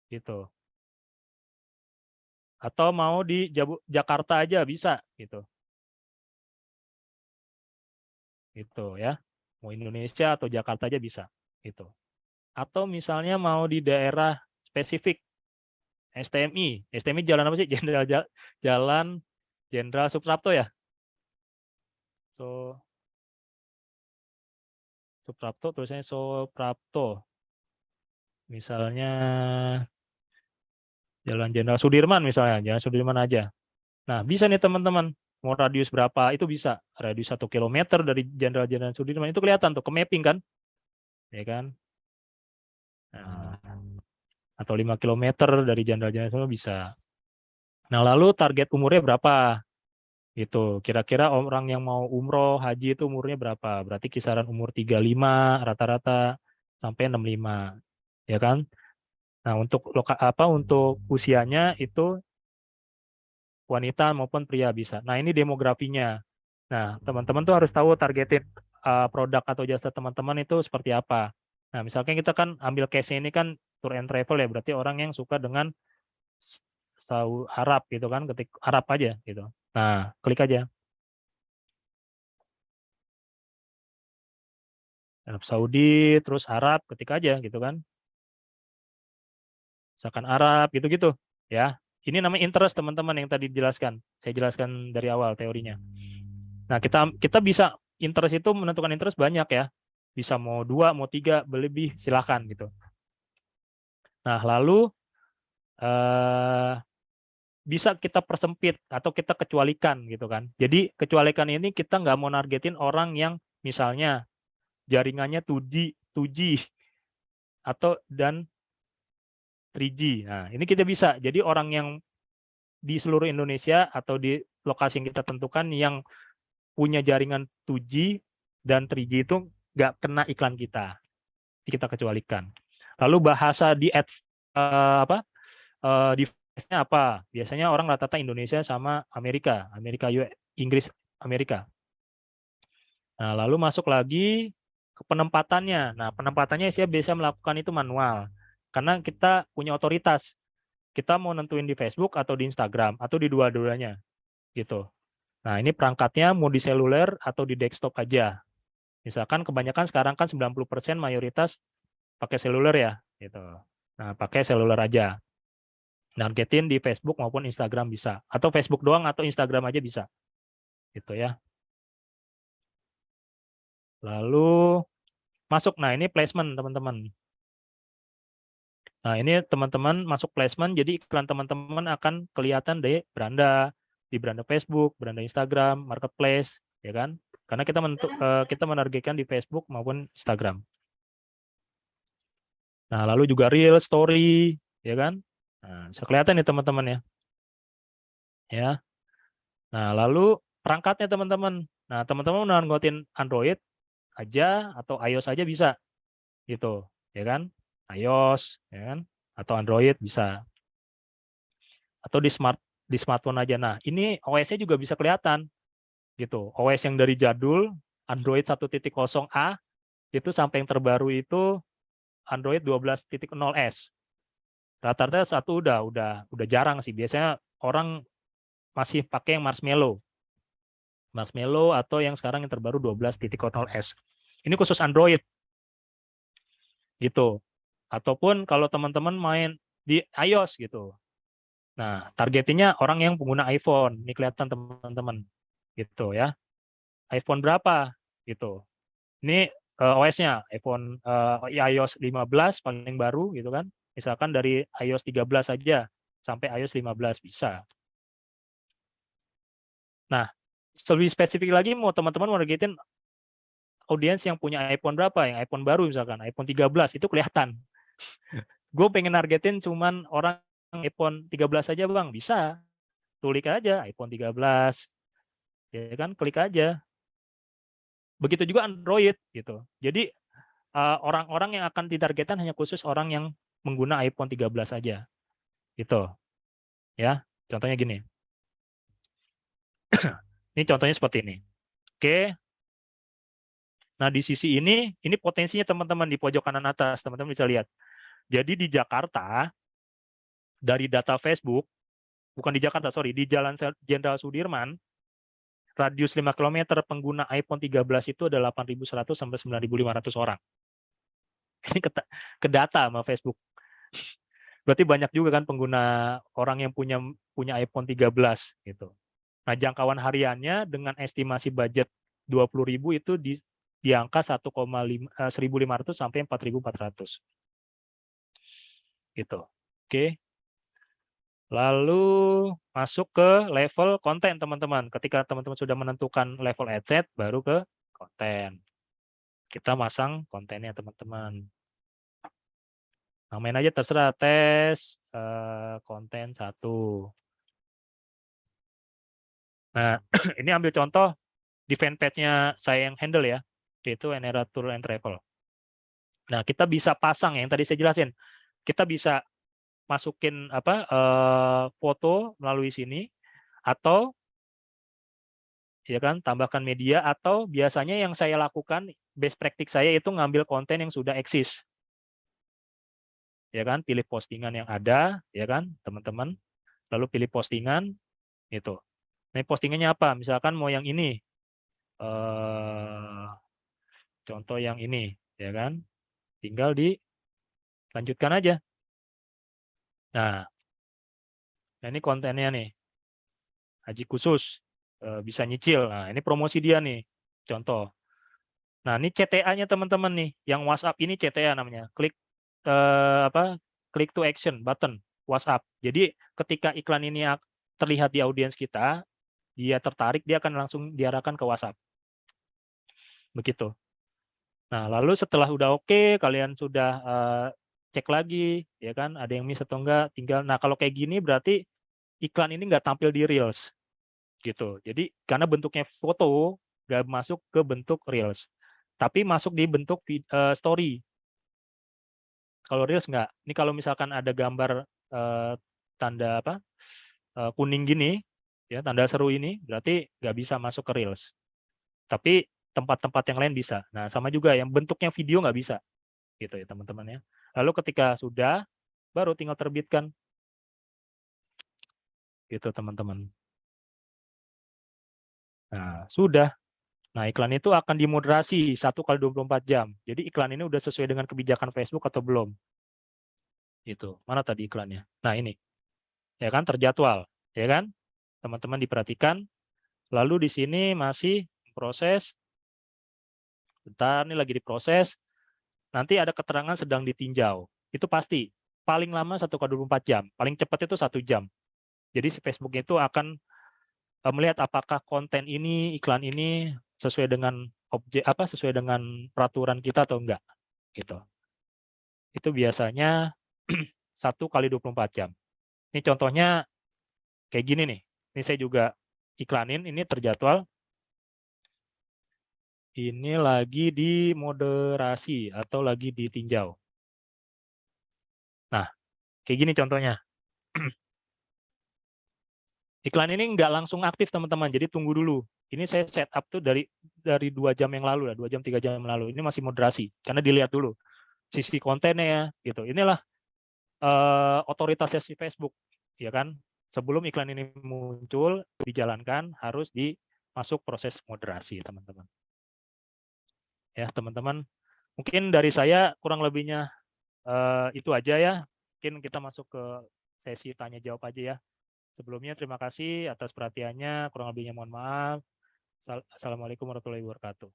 Gitu. Atau mau di Jakarta aja bisa gitu. Gitu ya. Mau Indonesia atau Jakarta aja bisa gitu. Atau misalnya mau di daerah spesifik STMI. STMI jalan apa sih? Jalan Jenderal Suprapto ya? Suprapto tulisannya Suprapto. Misalnya Jalan Jenderal Sudirman misalnya, Jalan Sudirman aja. Nah, bisa nih teman-teman, mau radius berapa, itu bisa. Radius 1 kilometer dari Jenderal Sudirman, itu kelihatan tuh, ke mapping kan? Ya kan? Nah, atau 5 kilometer dari Jenderal Sudirman bisa. Nah, lalu target umurnya berapa? Gitu. Kira-kira orang yang mau umroh, haji itu umurnya berapa? Berarti kisaran umur 35 rata-rata sampai 65, ya kan? Nah, untuk usianya itu wanita maupun pria bisa. Nah, ini demografinya. Nah, teman-teman tuh harus tahu targeted produk atau jasa teman-teman itu seperti apa. Nah, misalkan kita kan ambil case ini kan tour and travel ya, berarti orang yang suka dengan tahu Arab gitu kan, ketik Arab aja gitu. Nah, klik aja. Arab Saudi, terus Arab, ketik aja gitu kan. Misalkan Arab gitu-gitu ya. Ini namanya interest teman-teman yang tadi dijelaskan. Saya jelaskan dari awal teorinya. Nah, kita bisa interest itu menentukan interest banyak ya. Bisa mau 2, mau 3, berlebih silakan gitu. Nah, lalu bisa kita persempit atau kita kecualikan gitu kan. Jadi kecualikan ini kita nggak mau nargetin orang yang misalnya jaringannya 2G dan 3G. Nah, ini kita bisa. Jadi orang yang di seluruh Indonesia atau di lokasi yang kita tentukan yang punya jaringan 2G dan 3G itu nggak kena iklan kita. Kita kecualikan. Lalu bahasa di device-nya apa? Biasanya orang rata-rata Indonesia sama Amerika, Inggris, Amerika. Nah, lalu masuk lagi ke penempatannya. Nah, penempatannya saya bisa melakukan itu manual. Karena kita punya otoritas. Kita mau nentuin di Facebook atau di Instagram atau di dua-duanya gitu. Nah, ini perangkatnya mau di seluler atau di desktop aja. Misalkan kebanyakan sekarang kan 90% mayoritas pakai seluler ya gitu. Nah, pakai seluler aja. Nargetin di Facebook maupun Instagram bisa. Atau Facebook doang atau Instagram aja bisa. Gitu ya. Lalu masuk. Nah, ini placement teman-teman. Nah, ini teman-teman masuk placement, jadi iklan teman-teman akan kelihatan di beranda Facebook, beranda Instagram, marketplace, ya kan? Karena kita menargetkan di Facebook maupun Instagram. Nah, lalu juga real story, ya kan? Nah, bisa kelihatan nih teman-teman ya. Ya. Nah, lalu perangkatnya teman-teman. Nah, teman-teman mau ngikutin Android aja atau iOS aja bisa, gitu, ya kan? iOS, ya kan? Atau Android bisa. Atau di smartphone aja. Nah, ini OS-nya juga bisa kelihatan gitu. OS yang dari jadul Android 1.0A itu sampai yang terbaru itu Android 12.0S. Rata-rata satu udah jarang sih. Biasanya orang masih pakai yang Marshmallow atau yang sekarang yang terbaru 12.0S. Ini khusus Android gitu. Ataupun kalau teman-teman main di iOS gitu. Nah, targetingnya orang yang pengguna iPhone. Ini kelihatan teman-teman. Gitu ya. iPhone berapa? Gitu. Ini OS-nya iPhone iOS 15 paling baru gitu kan. Misalkan dari iOS 13 saja sampai iOS 15 bisa. Nah, lebih spesifik lagi mau teman-teman mau targetin audiens yang punya iPhone berapa? Yang iPhone baru misalkan, iPhone 13 itu kelihatan. Gue pengen nargetin cuman orang iPhone 13 saja Bang, bisa. Klik aja iPhone 13. Ya kan, klik aja. Begitu juga Android gitu. Jadi orang-orang yang akan ditargetkan hanya khusus orang yang menggunakan iPhone 13 saja. Gitu. Ya. Contohnya gini. Ini contohnya seperti ini. Oke. Nah, di sisi ini potensinya teman-teman di pojok kanan atas, teman-teman bisa lihat. Jadi di Jakarta, dari data Facebook, bukan di Jakarta, sorry, di Jalan Jenderal Sudirman, radius 5 km pengguna iPhone 13 itu ada 8.100 sampai 9.500 orang. Ini ke data sama Facebook. Berarti banyak juga kan pengguna orang yang punya iPhone 13 gitu. Nah, jangkauan hariannya dengan estimasi budget 20.000 itu di angka 1.500 sampai 4.400. Gitu. Oke. Lalu masuk ke level konten teman-teman. Ketika teman-teman sudah menentukan level ad set, baru ke konten. Kita masang kontennya teman-teman. Namain aja terserah, tes konten 1. Nah, ini ambil contoh di fanpage-nya saya yang handle ya, yaitu Enera Tour and Travel. Nah, kita bisa pasang yang tadi saya jelasin. Kita bisa masukin foto melalui sini, atau ya kan tambahkan media, atau biasanya yang saya lakukan best practice saya itu ngambil konten yang sudah eksis. Ya kan, pilih postingan yang ada, ya kan, teman-teman. Lalu pilih postingan itu. Nah, postingannya apa? Misalkan mau yang ini. Contoh yang ini, ya kan? Tinggal dilanjutkan aja. Nah, ini kontennya nih. Haji khusus, bisa nyicil. Nah, ini promosi dia nih. Contoh. Nah, ini CTA-nya teman-teman nih. Yang WhatsApp ini CTA namanya. Klik Click to action button WhatsApp. Jadi ketika iklan ini terlihat di audiens kita, dia tertarik, dia akan langsung diarahkan ke WhatsApp. Begitu. Nah, lalu setelah udah oke, kalian sudah cek lagi, ya kan, ada yang miss atau enggak, tinggal. Nah, kalau kayak gini berarti iklan ini nggak tampil di Reels, gitu. Jadi karena bentuknya foto, nggak masuk ke bentuk Reels, tapi masuk di bentuk story. Kalau Reels nggak. Ini kalau misalkan ada gambar tanda kuning gini, ya tanda seru ini, berarti nggak bisa masuk ke Reels. Tapi tempat-tempat yang lain bisa. Nah, sama juga yang bentuknya video nggak bisa, gitu ya teman-teman ya. Lalu ketika sudah, baru tinggal terbitkan, gitu teman-teman. Nah, sudah. Nah, iklan itu akan dimoderasi 1x24 jam. Jadi iklan ini udah sesuai dengan kebijakan Facebook atau belum? Itu. Mana tadi iklannya? Nah, ini. Ya kan, terjadwal. Ya kan? Teman-teman diperhatikan. Lalu di sini masih proses. Bentar, ini lagi diproses. Nanti ada keterangan sedang ditinjau. Itu pasti. Paling lama 1x24 jam. Paling cepat itu 1 jam. Jadi si Facebook itu akan melihat apakah konten ini, iklan ini sesuai dengan sesuai dengan peraturan kita atau enggak, gitu. Itu biasanya 1x24 jam. Ini contohnya kayak gini nih. Ini saya juga iklanin, ini terjadwal. Ini lagi dimoderasi atau lagi ditinjau. Nah, kayak gini contohnya. Iklan ini nggak langsung aktif teman-teman, jadi tunggu dulu. Ini saya setup tuh dari 2 jam yang lalu lah, 2 jam 3 jam yang lalu. Ini masih moderasi karena dilihat dulu sisi kontennya ya, gitu. Inilah otoritasnya si Facebook, ya kan. Sebelum iklan ini muncul dijalankan harus masuk proses moderasi teman-teman. Ya teman-teman, mungkin dari saya kurang lebihnya itu aja ya. Mungkin kita masuk ke sesi tanya jawab aja ya. Sebelumnya terima kasih atas perhatiannya, kurang lebihnya mohon maaf. Assalamualaikum warahmatullahi wabarakatuh.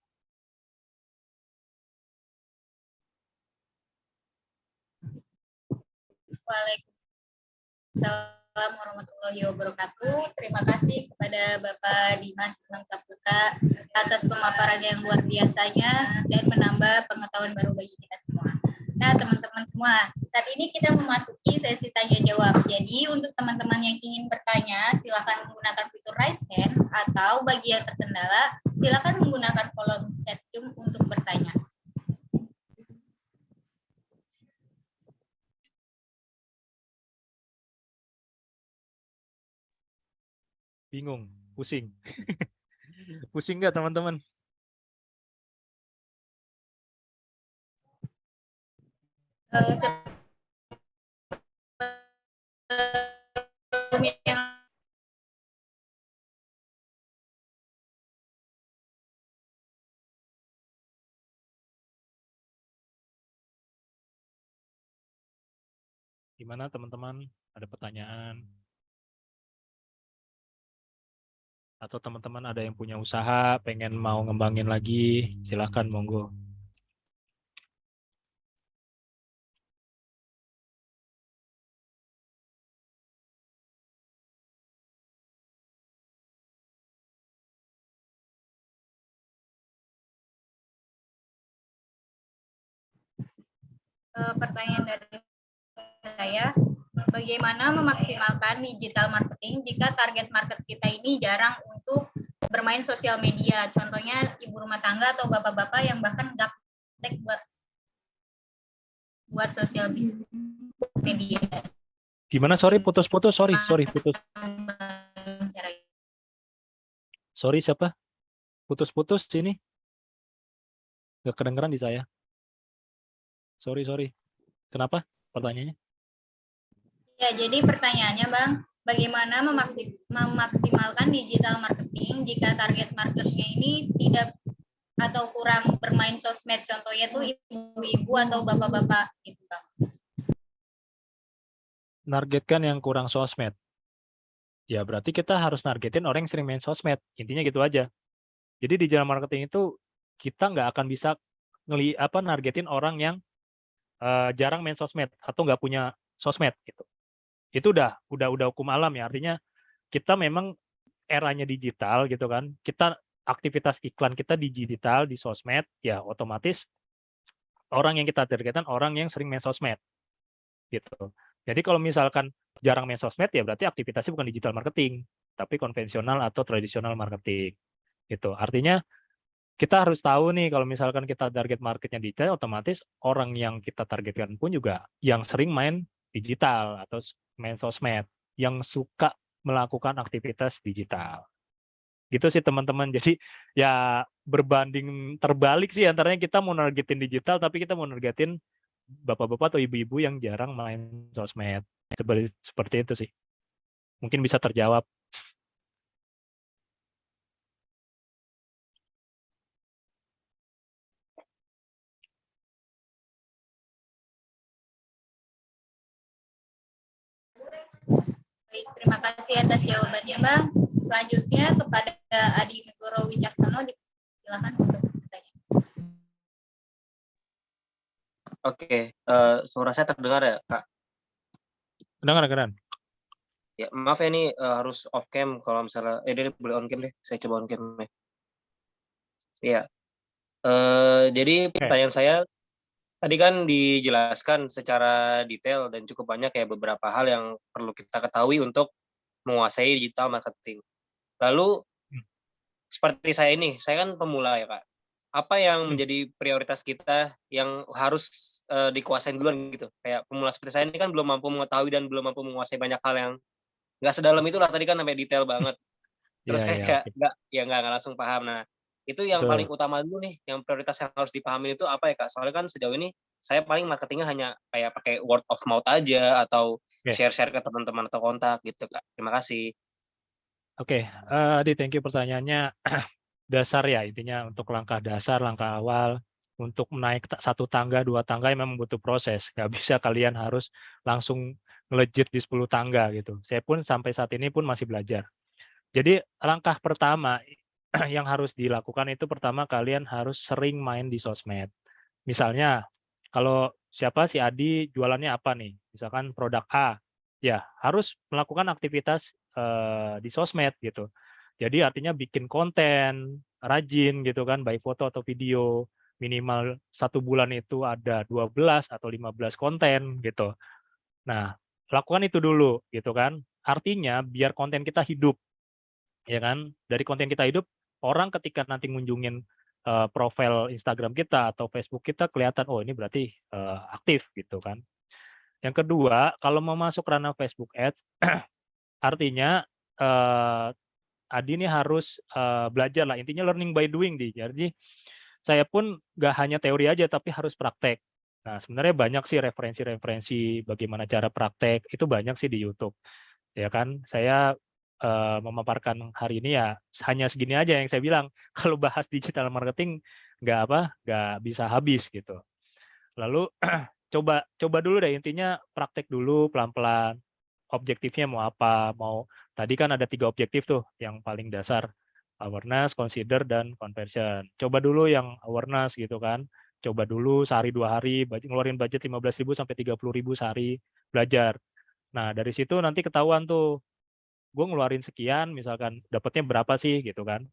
Waalaikumsalam warahmatullahi wabarakatuh. Terima kasih kepada Bapak Dimas Saputra atas pemaparan yang luar biasanya dan menambah pengetahuan baru bagi kita semua. Nah, teman-teman semua, saat ini kita memasuki sesi tanya jawab. Jadi, untuk teman-teman yang ingin bertanya, silakan menggunakan fitur raise hand atau bagi yang terkendala, silakan menggunakan kolom chat Zoom untuk bertanya. Bingung, pusing. Pusing nggak teman-teman? Gimana teman-teman? Ada pertanyaan? Atau teman-teman ada yang punya usaha, pengen mau ngembangin lagi, silahkan monggo. Pertanyaan dari saya, Bagaimana memaksimalkan digital marketing jika target market kita ini jarang untuk bermain sosial media? Contohnya ibu rumah tangga atau bapak-bapak yang bahkan nggak praktek buat sosial media. Gimana? Sorry, putus-putus. Sorry, putus. Sorry, siapa? Putus-putus sini. Nggak kedengeran di saya. Sorry. Kenapa pertanyaannya? Ya, jadi pertanyaannya Bang, bagaimana memaksimalkan digital marketing jika target marketnya ini tidak atau kurang bermain sosmed, contohnya tuh ibu-ibu atau bapak-bapak gitu Bang. Nargetkan yang kurang sosmed. Ya berarti kita harus nargetin orang yang sering main sosmed. Intinya gitu aja. Jadi digital marketing itu kita nggak akan bisa nargetin orang yang jarang main sosmed atau nggak punya sosmed gitu. Itu udah hukum alam ya. Artinya kita memang eranya digital gitu kan. Kita aktivitas iklan kita digital di sosmed, ya otomatis orang yang kita targetkan orang yang sering main sosmed gitu. Jadi kalau misalkan jarang main sosmed ya berarti aktivitasnya bukan digital marketing, tapi konvensional atau tradisional marketing. Gitu. Artinya kita harus tahu nih kalau misalkan kita target marketnya digital, otomatis orang yang kita targetkan pun juga yang sering main digital atau main sosmed, yang suka melakukan aktivitas digital. Gitu sih teman-teman. Jadi ya berbanding terbalik sih antaranya kita mau nargetin digital tapi kita mau nargetin bapak-bapak atau ibu-ibu yang jarang main sosmed. Seperti itu sih. Mungkin bisa terjawab. Baik, terima kasih atas jawabannya Bang. Selanjutnya kepada Adi Negoro Wicaksono, silakan untuk bertanya. Oke, suara saya terdengar ya, Kak? Kedengaran. Ya, maaf ya ini harus off cam kalau misalnya ini boleh on cam deh. Saya coba on cam ya. Iya. Jadi pertanyaan saya tadi kan dijelaskan secara detail dan cukup banyak ya beberapa hal yang perlu kita ketahui untuk menguasai digital marketing. Lalu seperti saya kan pemula ya Kak. Apa yang menjadi prioritas kita yang harus dikuasain duluan gitu? Kayak pemula seperti saya ini kan belum mampu mengetahui dan belum mampu menguasai banyak hal yang nggak sedalam itulah tadi kan sampai detail banget. Terus kayak nggak langsung paham. Nah, itu yang paling utama dulu nih, yang prioritas yang harus dipahami itu apa ya Kak? Soalnya kan sejauh ini saya paling marketingnya hanya kayak pakai word of mouth aja atau share-share ke teman-teman atau kontak gitu Kak. Terima kasih. Oke, Adi, thank you pertanyaannya. Dasar ya, intinya untuk langkah dasar, langkah awal, untuk naik satu tangga, dua tangga yang memang butuh proses. Nggak bisa kalian harus langsung ngelejit di 10 tangga gitu. Saya pun sampai saat ini pun masih belajar. Jadi langkah pertama yang harus dilakukan itu pertama kalian harus sering main di sosmed. Misalnya, kalau siapa si Adi jualannya apa nih? Misalkan produk A, ya harus melakukan aktivitas di sosmed gitu. Jadi artinya bikin konten, rajin gitu kan, baik foto atau video, minimal 1 bulan itu ada 12 atau 15 konten gitu. Nah, lakukan itu dulu gitu kan. Artinya biar konten kita hidup. Ya kan? Dari konten kita hidup, orang ketika nanti ngunjungin profil Instagram kita atau Facebook kita kelihatan oh ini berarti aktif gitu kan. Yang kedua, kalau mau masuk ranah Facebook Ads artinya Adi ini harus belajar lah, intinya learning by doing. Jadi saya pun nggak hanya teori aja, tapi harus praktek. Nah sebenarnya banyak sih referensi-referensi bagaimana cara praktek, itu banyak sih di YouTube. Ya kan, saya memaparkan hari ini ya hanya segini aja yang saya bilang. Kalau bahas digital marketing nggak bisa habis gitu. Lalu coba dulu deh, intinya praktek dulu pelan-pelan. Objektifnya mau apa, tadi kan ada 3 objektif tuh yang paling dasar, awareness, consider, dan conversion. Coba dulu yang awareness gitu kan, coba dulu sehari 2 hari, ngeluarin budget 15.000 sampai 30.000 sehari, belajar. Nah dari situ nanti ketahuan tuh, gue ngeluarin sekian, misalkan dapatnya berapa sih gitu kan.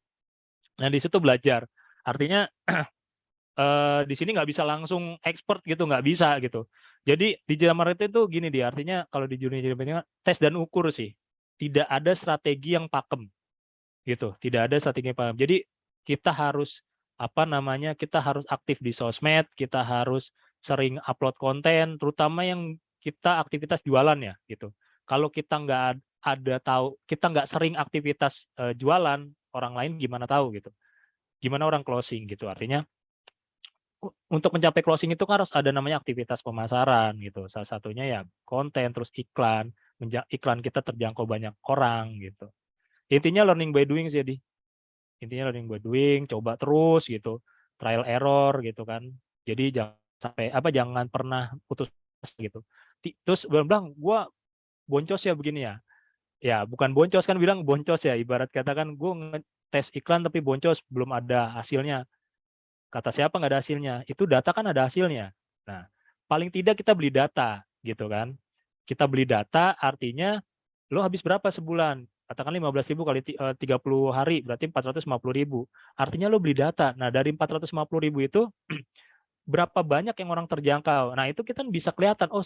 Nah di situ belajar, artinya di sini nggak bisa langsung expert gitu, nggak bisa gitu. Jadi digital marketing itu gini dia, artinya kalau di dunia digital marketing tes dan ukur sih. Tidak ada strategi yang pakem. Gitu, tidak ada strategi yang pakem. Jadi kita harus kita harus aktif di sosmed, kita harus sering upload konten, terutama yang kita aktivitas jualan ya gitu. Kalau kita kita nggak sering aktivitas jualan, orang lain gimana tahu gitu. Gimana orang closing gitu. Artinya untuk mencapai closing itu kan harus ada namanya aktivitas pemasaran gitu. Salah satunya ya konten, terus iklan, iklan kita terjangkau banyak orang gitu. Intinya learning by doing sih, Di. Intinya learning by doing, coba terus gitu, trial error gitu kan. Jadi jangan pernah putus asa gitu. Terus bilang gua boncos ya begini ya. Ya, bukan boncos kan bilang boncos ya, ibarat katakan gue ngetes iklan tapi boncos belum ada hasilnya. Kata siapa nggak ada hasilnya? Itu data kan ada hasilnya. Nah, paling tidak kita beli data gitu kan. Kita beli data artinya lo habis berapa sebulan? Katakan 15.000 kali 30 hari berarti 450.000. Artinya lo beli data. Nah, dari 450.000 itu berapa banyak yang orang terjangkau. Nah, itu kita bisa kelihatan, oh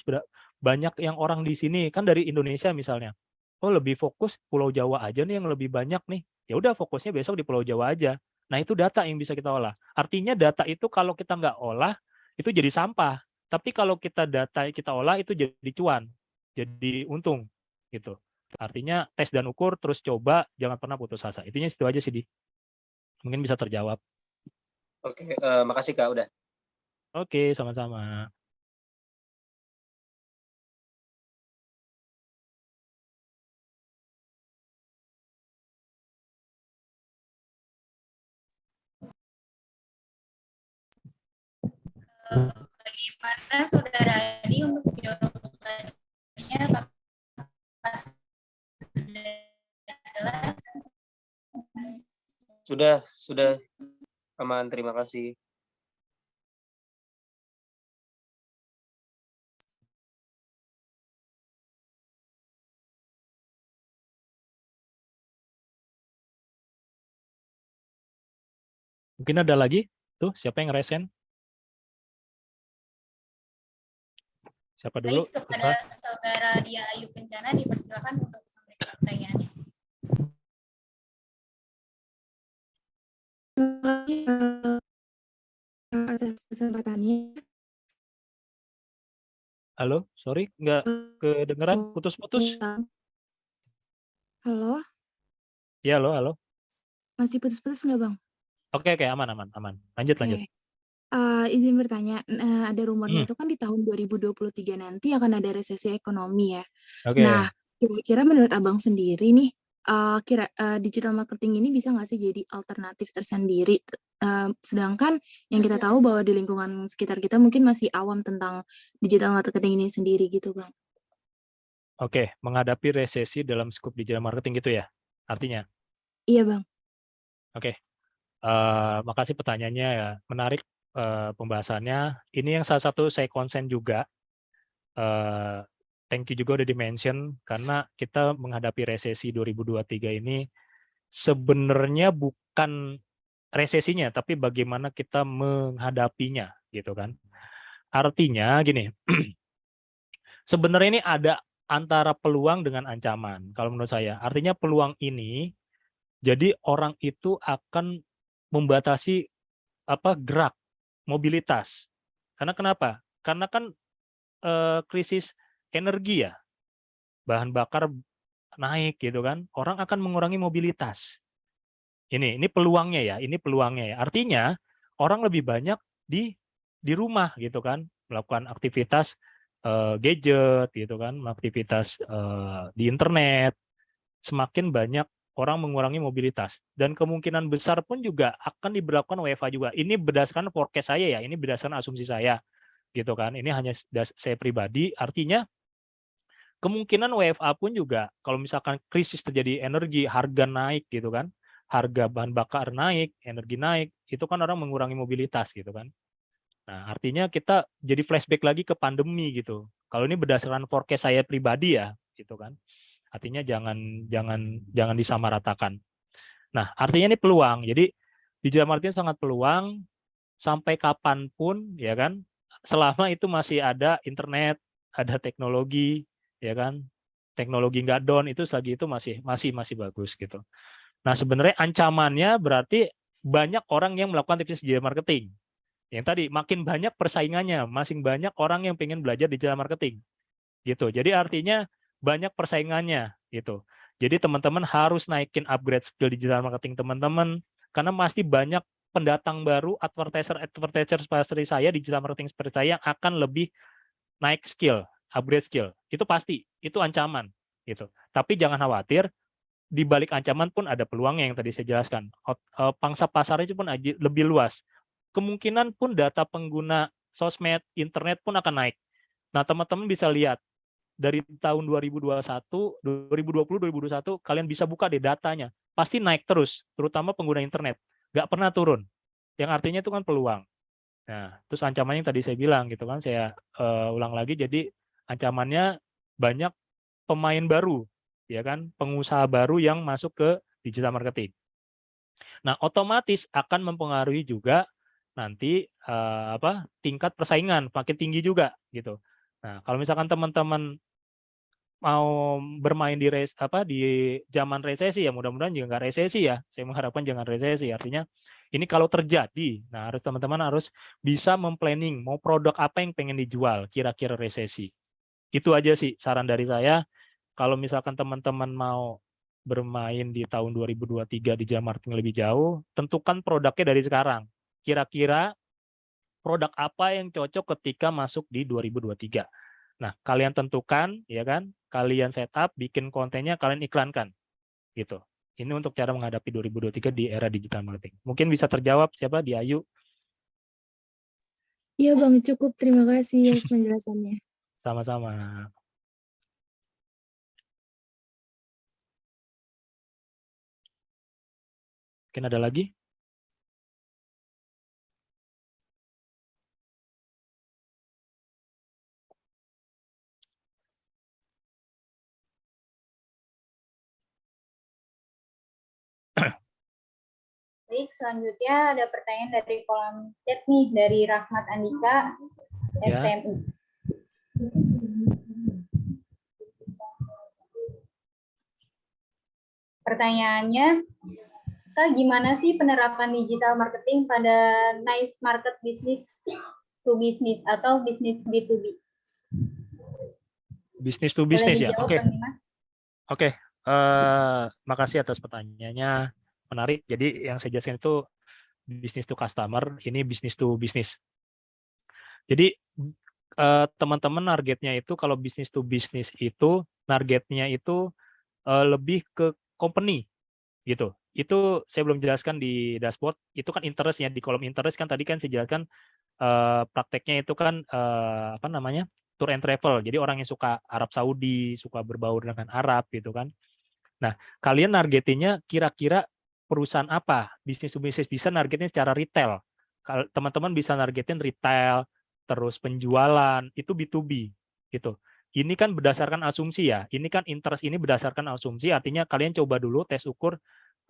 banyak yang orang di sini kan dari Indonesia misalnya. Oh, lebih fokus Pulau Jawa aja nih yang lebih banyak nih. Ya udah fokusnya besok di Pulau Jawa aja. Nah, itu data yang bisa kita olah. Artinya data itu kalau kita nggak olah, itu jadi sampah. Tapi kalau data kita olah, itu jadi cuan. Jadi untung. Gitu. Artinya tes dan ukur, terus coba, jangan pernah putus asa. Intinya itu aja sih, Di. Mungkin bisa terjawab. Oke, makasih Kak, udah. Oke, sama-sama. Bagaimana Saudara Adi untuk jawabannya? Apakah sudah jelas? Sudah aman, terima kasih. Mungkin ada lagi? Tuh, siapa yang resen? Siapa dulu? Baik, kepada Saudara Dia Ayu Kencana dipersilakan untuk memberikan pertanyaannya. Atas kesempatannya. Halo, sorry, nggak kedengeran, putus-putus. Halo, Ya, halo. masih putus-putus nggak, Bang? Oke, aman. Lanjut. Oke. Izin bertanya, ada rumornya itu kan di tahun 2023 nanti akan ada resesi ekonomi ya. Oke. Nah, kira-kira menurut Abang sendiri nih, digital marketing ini bisa nggak sih jadi alternatif tersendiri? Sedangkan yang kita tahu bahwa di lingkungan sekitar kita mungkin masih awam tentang digital marketing ini sendiri gitu, Bang. Oke, menghadapi resesi dalam skup digital marketing gitu ya, artinya? Iya, Bang. Oke. Makasih pertanyaannya ya, menarik pembahasannya. Ini yang salah satu saya konsen juga. Thank you juga udah di-mention, karena kita menghadapi resesi 2023 ini sebenarnya bukan resesinya, tapi bagaimana kita menghadapinya, gitu kan. Artinya gini, sebenarnya ini ada antara peluang dengan ancaman, kalau menurut saya. Artinya peluang ini, jadi orang itu akan membatasi gerak, mobilitas. Karena kenapa? Karena kan krisis energi ya, bahan bakar naik gitu kan, orang akan mengurangi mobilitas. Ini peluangnya ya, Artinya orang lebih banyak di rumah gitu kan, melakukan aktivitas gadget gitu kan, aktivitas di internet. Semakin banyak orang mengurangi mobilitas, dan kemungkinan besar pun juga akan diberlakukan WFH juga. Ini berdasarkan forecast saya ya, ini berdasarkan asumsi saya gitu kan. Ini hanya saya pribadi, artinya kemungkinan WFA pun juga kalau misalkan krisis terjadi energi, harga naik gitu kan, harga bahan bakar naik, energi naik, itu kan orang mengurangi mobilitas gitu kan. Nah, artinya kita jadi flashback lagi ke pandemi gitu. Kalau ini berdasarkan forecast saya pribadi ya, gitu kan. Artinya jangan disamaratakan. Nah, artinya ini peluang. Jadi digital marketing sangat peluang sampai kapanpun ya kan. selama itu masih ada internet, ada teknologi, ya kan, teknologi nggak down itu selagi itu masih bagus gitu. Nah sebenarnya ancamannya berarti banyak orang yang melakukan tips digital marketing. Yang tadi makin banyak persaingannya, masing banyak orang yang pengen belajar digital marketing, gitu. Jadi artinya banyak persaingannya, gitu. Jadi teman-teman harus naikin upgrade skill digital marketing teman-teman, karena masih banyak pendatang baru, advertiser seperti saya, digital marketing seperti saya yang akan lebih naik skill, upgrade skill. Itu pasti, itu ancaman, gitu. Tapi jangan khawatir, di balik ancaman pun ada peluangnya yang tadi saya jelaskan. Pangsa pasarnya itu pun lebih luas. Kemungkinan pun data pengguna sosmed, internet pun akan naik. Nah, teman-teman bisa lihat dari tahun 2021, 2020, 2021 kalian bisa buka deh datanya. Pasti naik terus, terutama pengguna internet. Nggak pernah turun. Yang artinya itu kan peluang. Nah, terus ancamannya yang tadi saya bilang gitu kan, saya ulang lagi, jadi ancamannya banyak pemain baru, ya kan, pengusaha baru yang masuk ke digital marketing. Nah, otomatis akan mempengaruhi juga nanti tingkat persaingan makin tinggi juga gitu. Nah, kalau misalkan teman-teman mau bermain di zaman resesi ya, mudah-mudahan juga nggak resesi ya. Saya mengharapkan jangan resesi. Artinya ini kalau terjadi, nah teman-teman harus bisa memplanning mau produk apa yang pengen dijual kira-kira resesi. Itu aja sih saran dari saya. Kalau misalkan teman-teman mau bermain di tahun 2023 di digital marketing lebih jauh, tentukan produknya dari sekarang. Kira-kira produk apa yang cocok ketika masuk di 2023. Nah, kalian tentukan, ya kan? Kalian setup, bikin kontennya, kalian iklankan, gitu. Ini untuk cara menghadapi 2023 di era digital marketing. Mungkin bisa terjawab siapa di Ayu? Iya Bang, cukup. Terima kasih atas penjelasannya. Sama-sama. Mungkin ada lagi? Baik, selanjutnya ada pertanyaan dari kolom chat nih, dari Rahmat Andika, FTMI. Pertanyaannya, Kak, gimana sih penerapan digital marketing pada niche market business to business atau bisnis B2B? Bisnis to business ya, oke. Oke, makasih atas pertanyaannya, menarik. Jadi yang saya jelaskan itu bisnis to customer, ini bisnis to business. Jadi teman-teman targetnya itu kalau bisnis to business itu targetnya itu lebih ke company gitu. Itu saya belum jelaskan di dashboard. Itu kan interest ya, di kolom interest kan tadi kan saya jelaskan prakteknya itu kan tour and travel. Jadi orang yang suka Arab Saudi, suka berbaur dengan Arab gitu kan. Nah, kalian nargetinnya kira-kira perusahaan apa? Bisnis to bisnis bisa nargetin secara retail. Kalau teman-teman bisa nargetin retail, terus penjualan, itu B2B gitu. Ini kan berdasarkan asumsi ya. Ini kan interest ini berdasarkan asumsi, artinya kalian coba dulu tes ukur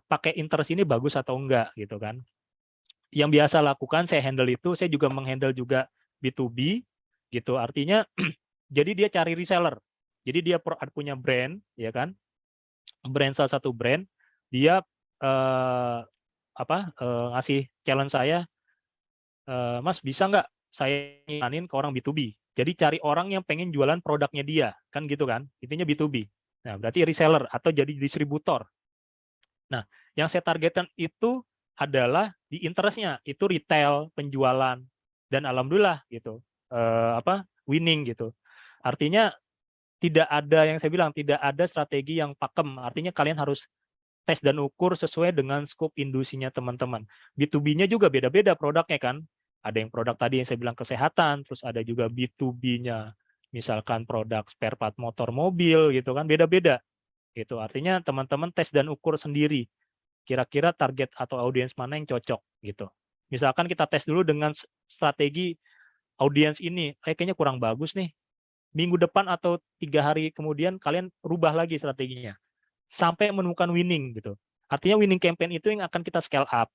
pakai interest ini bagus atau enggak gitu kan. Yang biasa lakukan saya handle itu, saya juga menghandle juga B2B gitu. Artinya jadi dia cari reseller. Jadi dia punya brand ya kan. Salah satu brand, dia ngasih challenge saya, Mas bisa nggak saya iklanin ke orang B2B. Jadi cari orang yang pengen jualan produknya dia, kan gitu kan, intinya B2B. Nah, berarti reseller atau jadi distributor. Nah, yang saya targetkan itu adalah di interest-nya, itu retail, penjualan, dan alhamdulillah gitu, winning gitu. Artinya tidak ada yang saya bilang, tidak ada strategi yang pakem, artinya kalian harus tes dan ukur sesuai dengan skop industrinya teman-teman. B2B-nya juga beda-beda produknya kan. Ada yang produk tadi yang saya bilang kesehatan, terus ada juga B2B-nya, misalkan produk spare part motor mobil gitu kan, beda-beda. Gitu. Artinya teman-teman tes dan ukur sendiri. Kira-kira target atau audiens mana yang cocok gitu. Misalkan kita tes dulu dengan strategi audiens ini, kayaknya kurang bagus nih. Minggu depan atau 3 hari kemudian kalian rubah lagi strateginya. Sampai menemukan winning gitu. Artinya winning campaign itu yang akan kita scale up.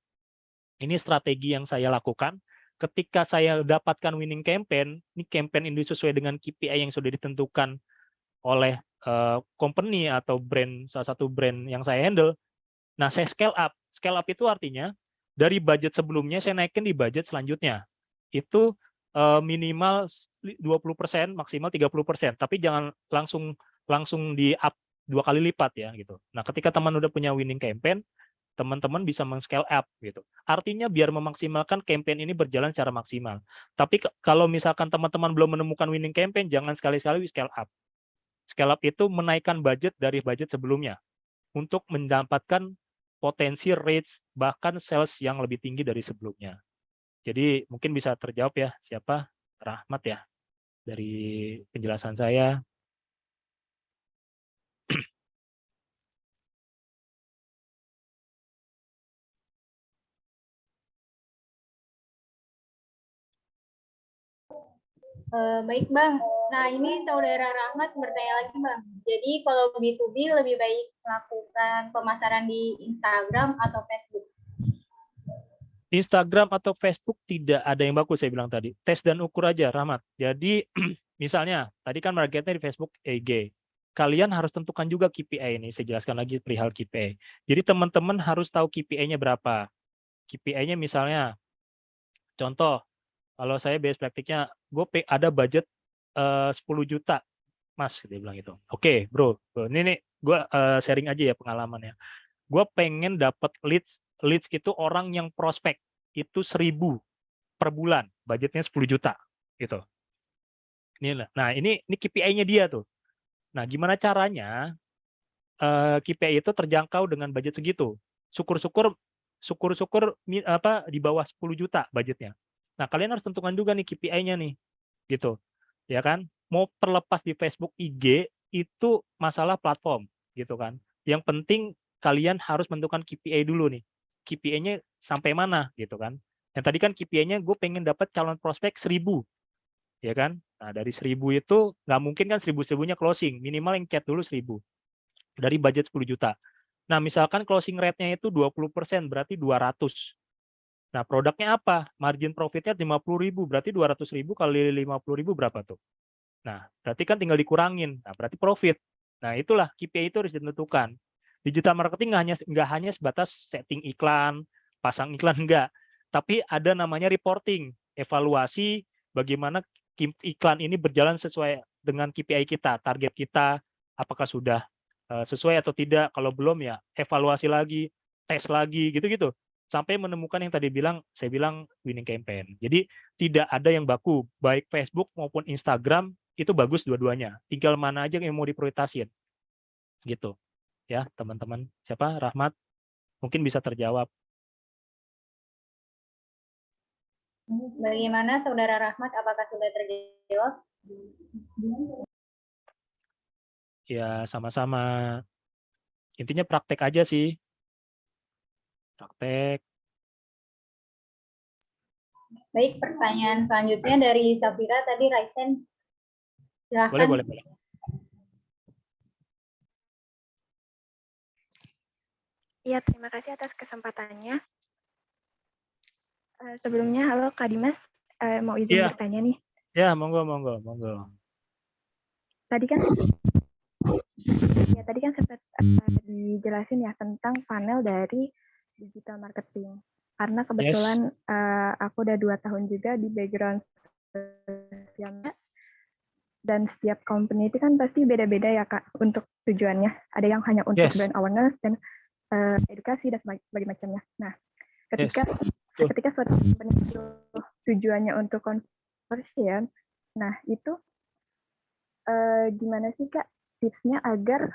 Ini strategi yang saya lakukan ketika saya dapatkan winning campaign, ini campaign ini sesuai dengan KPI yang sudah ditentukan oleh company atau brand, salah satu brand yang saya handle. Nah, saya scale up. Scale up itu artinya dari budget sebelumnya saya naikin di budget selanjutnya. Itu minimal 20%, maksimal 30%, tapi jangan langsung di up 2 kali lipat ya gitu. Nah, ketika teman udah punya winning campaign, teman-teman bisa men-scale up gitu. Artinya biar memaksimalkan campaign ini berjalan secara maksimal. Tapi kalau misalkan teman-teman belum menemukan winning campaign, jangan sekali-sekali scale up. Scale up itu menaikkan budget dari budget sebelumnya untuk mendapatkan potensi rates bahkan sales yang lebih tinggi dari sebelumnya. Jadi mungkin bisa terjawab ya, siapa? Rahmat ya, dari penjelasan saya. Baik Bang, nah ini Saudara Rahmat bertanya lagi Bang. Jadi kalau B2B lebih baik melakukan pemasaran di Instagram atau Facebook? Instagram atau Facebook tidak ada yang bagus, saya bilang tadi. Tes dan ukur aja, Rahmat. Jadi misalnya, tadi kan marketnya di Facebook IG. Kalian harus tentukan juga KPI ini, saya jelaskan lagi perihal KPI. Jadi teman-teman harus tahu KPI-nya berapa. KPI-nya misalnya, contoh, kalau saya best praktiknya, gue ada budget 10 juta, Mas, dia bilang itu. Oke, bro, ini gue sharing aja ya pengalamannya. Gue pengen dapat leads itu orang yang prospek itu 1.000 per bulan, budgetnya 10 juta gitu. Nah, ini KPI-nya dia tuh. Nah, gimana caranya KPI itu terjangkau dengan budget segitu? Syukur-syukur di bawah 10 juta budgetnya. Nah, kalian harus tentukan juga nih KPI-nya nih, gitu, ya kan? Mau terlepas di Facebook, IG itu masalah platform, gitu kan? Yang penting kalian harus menentukan KPI dulu nih, KPI-nya sampai mana, gitu kan? Yang tadi kan KPI-nya gue pengen dapat calon prospek 1.000, ya kan? Nah, dari 1.000 itu nggak mungkin kan 1.000-1.000-nya closing, minimal yang cat dulu 1.000 dari budget 10 juta. Nah, misalkan closing rate-nya itu 20%, berarti 200. Nah, produknya apa? Margin profitnya 50.000, berarti 200.000 kali 50.000 berapa tuh? Nah, berarti kan tinggal dikurangin. Nah, berarti profit. Nah, itulah KPI itu harus ditentukan. Digital marketing nggak hanya sebatas setting iklan, pasang iklan, enggak. Tapi ada namanya reporting, evaluasi bagaimana iklan ini berjalan sesuai dengan KPI kita, target kita, apakah sudah sesuai atau tidak. Kalau belum ya evaluasi lagi, tes lagi, gitu-gitu. Sampai menemukan yang tadi saya bilang winning campaign. Jadi tidak ada yang baku, baik Facebook maupun Instagram itu bagus dua-duanya. Tinggal mana aja yang mau diprioritasin. Gitu. Ya, teman-teman. Siapa? Rahmat. Mungkin bisa terjawab. Bagaimana Saudara Rahmat, apakah sudah terjawab? Ya, sama-sama. Intinya praktek aja sih. Praktek. Baik, pertanyaan selanjutnya dari Safira tadi, Raisen. Silahkan. Boleh. Ya, terima kasih atas kesempatannya. Sebelumnya, halo Kak Dimas, mau izin bertanya nih. Ya, monggo. Tadi kan sempat dijelasin ya tentang funnel dari digital marketing. Karena kebetulan aku udah 2 tahun juga di background sosialnya, dan setiap company itu kan pasti beda-beda ya Kak untuk tujuannya. Ada yang hanya untuk brand awareness dan edukasi dan sebagainya macamnya. Nah, ketika suatu company itu tujuannya untuk conversion, nah itu gimana sih Kak tipsnya agar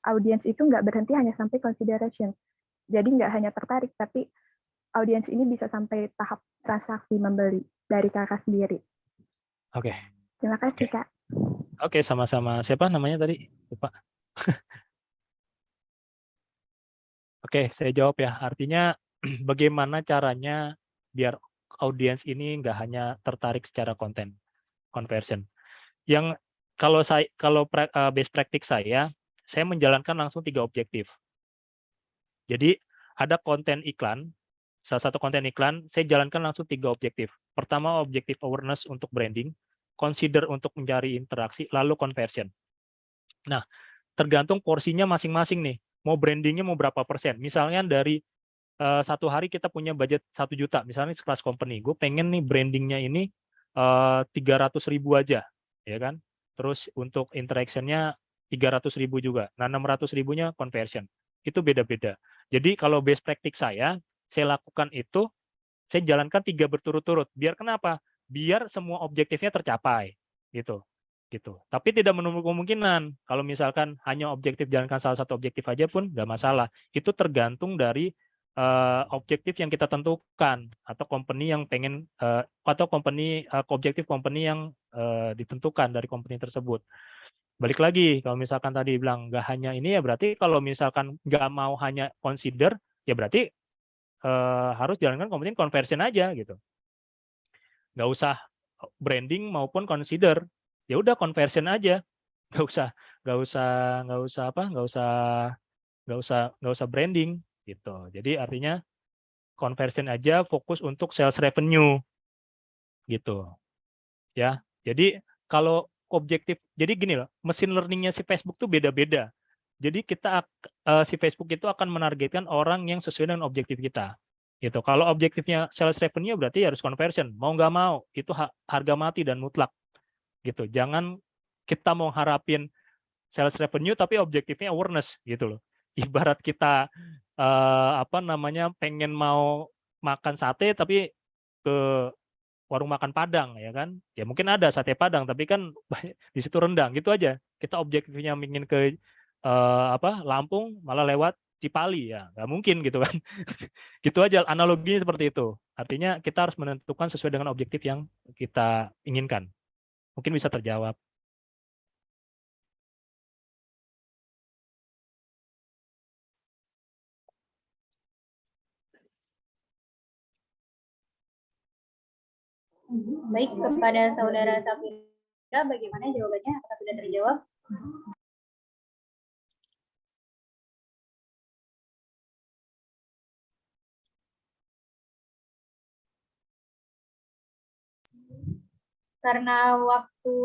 audiens itu nggak berhenti hanya sampai consideration. Jadi nggak hanya tertarik, tapi audiens ini bisa sampai tahap transaksi membeli dari Kakak sendiri. Oke. Terima kasih Kak. Oke, sama-sama. Siapa namanya tadi? Lupa. Oke, saya jawab ya. Artinya bagaimana caranya biar audiens ini nggak hanya tertarik secara konten conversion. Yang kalau best practice saya menjalankan langsung 3 objektif. Jadi ada konten iklan salah satu konten iklan, saya jalankan langsung 3 objektif. Pertama, objektif awareness untuk branding, consider untuk mencari interaksi, lalu conversion. Nah, tergantung porsinya masing-masing nih. Mau brandingnya mau berapa persen. Misalnya dari satu hari kita punya budget 1 juta, misalnya sekelas company. Gue pengen nih brandingnya ini 300.000 aja, ya kan? Terus untuk interaction-nya 300.000 juga. Nah, 600.000-nya conversion. Itu beda-beda. Jadi kalau best practice saya lakukan itu, saya jalankan 3 berturut-turut. Biar kenapa? Biar semua objektifnya tercapai, gitu. Tapi tidak menutup kemungkinan kalau misalkan hanya objektif jalankan salah satu objektif aja pun nggak masalah. Itu tergantung dari objektif yang kita tentukan atau company yang pengen atau company objektif company yang ditentukan dari company tersebut. Balik lagi kalau misalkan tadi bilang nggak hanya ini ya berarti kalau misalkan nggak mau hanya consider ya berarti harus jalankan company conversion aja gitu. Nggak usah branding maupun consider, ya udah conversion aja, nggak usah branding gitu. Jadi artinya conversion aja, fokus untuk sales revenue gitu ya. Jadi kalau objektif, jadi gini loh, mesin learningnya si Facebook tuh beda-beda. Jadi kita si Facebook itu akan menargetkan orang yang sesuai dengan objektif kita. Gitu. Kalau objektifnya sales revenue berarti harus conversion. Mau nggak mau itu harga mati dan mutlak. Gitu. Jangan kita mau harapin sales revenue tapi objektifnya awareness gitu loh. Ibarat kita pengen mau makan sate tapi ke warung makan Padang ya kan. Ya mungkin ada sate Padang tapi kan di situ rendang gitu aja. Kita objektifnya ingin ke Lampung malah lewat Cipali ya nggak mungkin gitu kan. Gitu aja analoginya seperti itu. Artinya kita harus menentukan sesuai dengan objektif yang kita inginkan. Mungkin bisa terjawab. Baik, kepada saudara Safira, bagaimana jawabannya? Apakah sudah terjawab? Karena waktu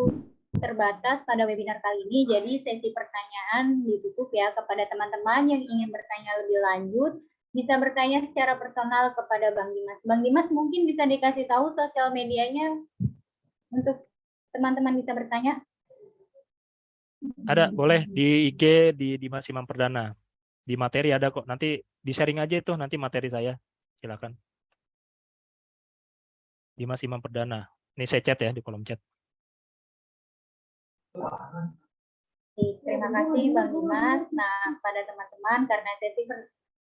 terbatas pada webinar kali ini, jadi sesi pertanyaan ditutup ya. Kepada teman-teman yang ingin bertanya lebih lanjut, bisa bertanya secara personal kepada Bang Dimas. Bang Dimas mungkin bisa dikasih tahu sosial medianya untuk teman-teman bisa bertanya. Ada, boleh di IG di Dimas Imam Perdana. Di materi ada kok. Nanti di sharing aja itu nanti materi saya. Silakan. Dimas Imam Perdana. Ini saya chat ya di kolom chat. Terima kasih Bang Dimas. Nah, pada teman-teman karena sesi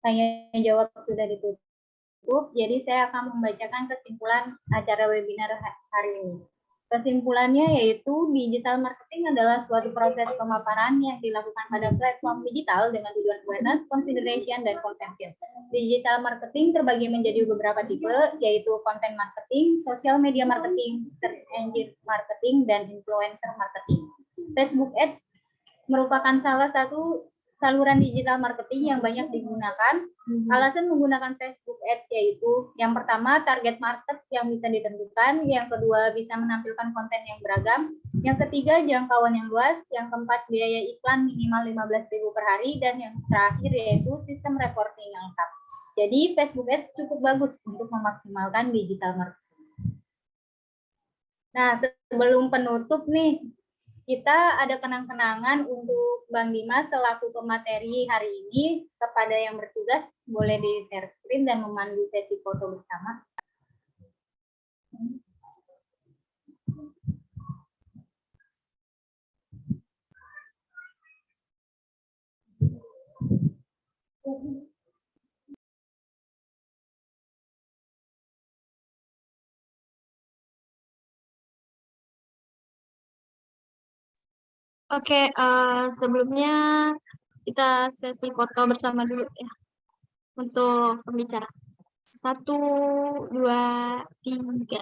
tanya jawab sudah ditutup, jadi saya akan membacakan kesimpulan acara webinar hari ini. Kesimpulannya yaitu digital marketing adalah suatu proses pemaparan yang dilakukan pada platform digital dengan tujuan awareness, consideration, dan conversion. Digital marketing terbagi menjadi beberapa tipe, yaitu content marketing, social media marketing, search engine marketing, dan influencer marketing. Facebook Ads merupakan salah satu saluran digital marketing yang banyak digunakan. Alasan menggunakan Facebook Ads yaitu yang pertama target market yang bisa ditentukan, yang kedua bisa menampilkan konten yang beragam, yang ketiga jangkauan yang luas, yang keempat biaya iklan minimal 15.000 per hari, dan yang terakhir yaitu sistem reporting yang lengkap. Jadi Facebook Ads cukup bagus untuk memaksimalkan digital marketing. Nah, sebelum penutup nih, kita ada kenang-kenangan untuk Bang Dimas selaku pemateri hari ini. Kepada yang bertugas, boleh di-share screen dan memandu sesi foto bersama. Oke, sebelumnya kita sesi foto bersama dulu ya untuk pembicara. 1, 2, 3.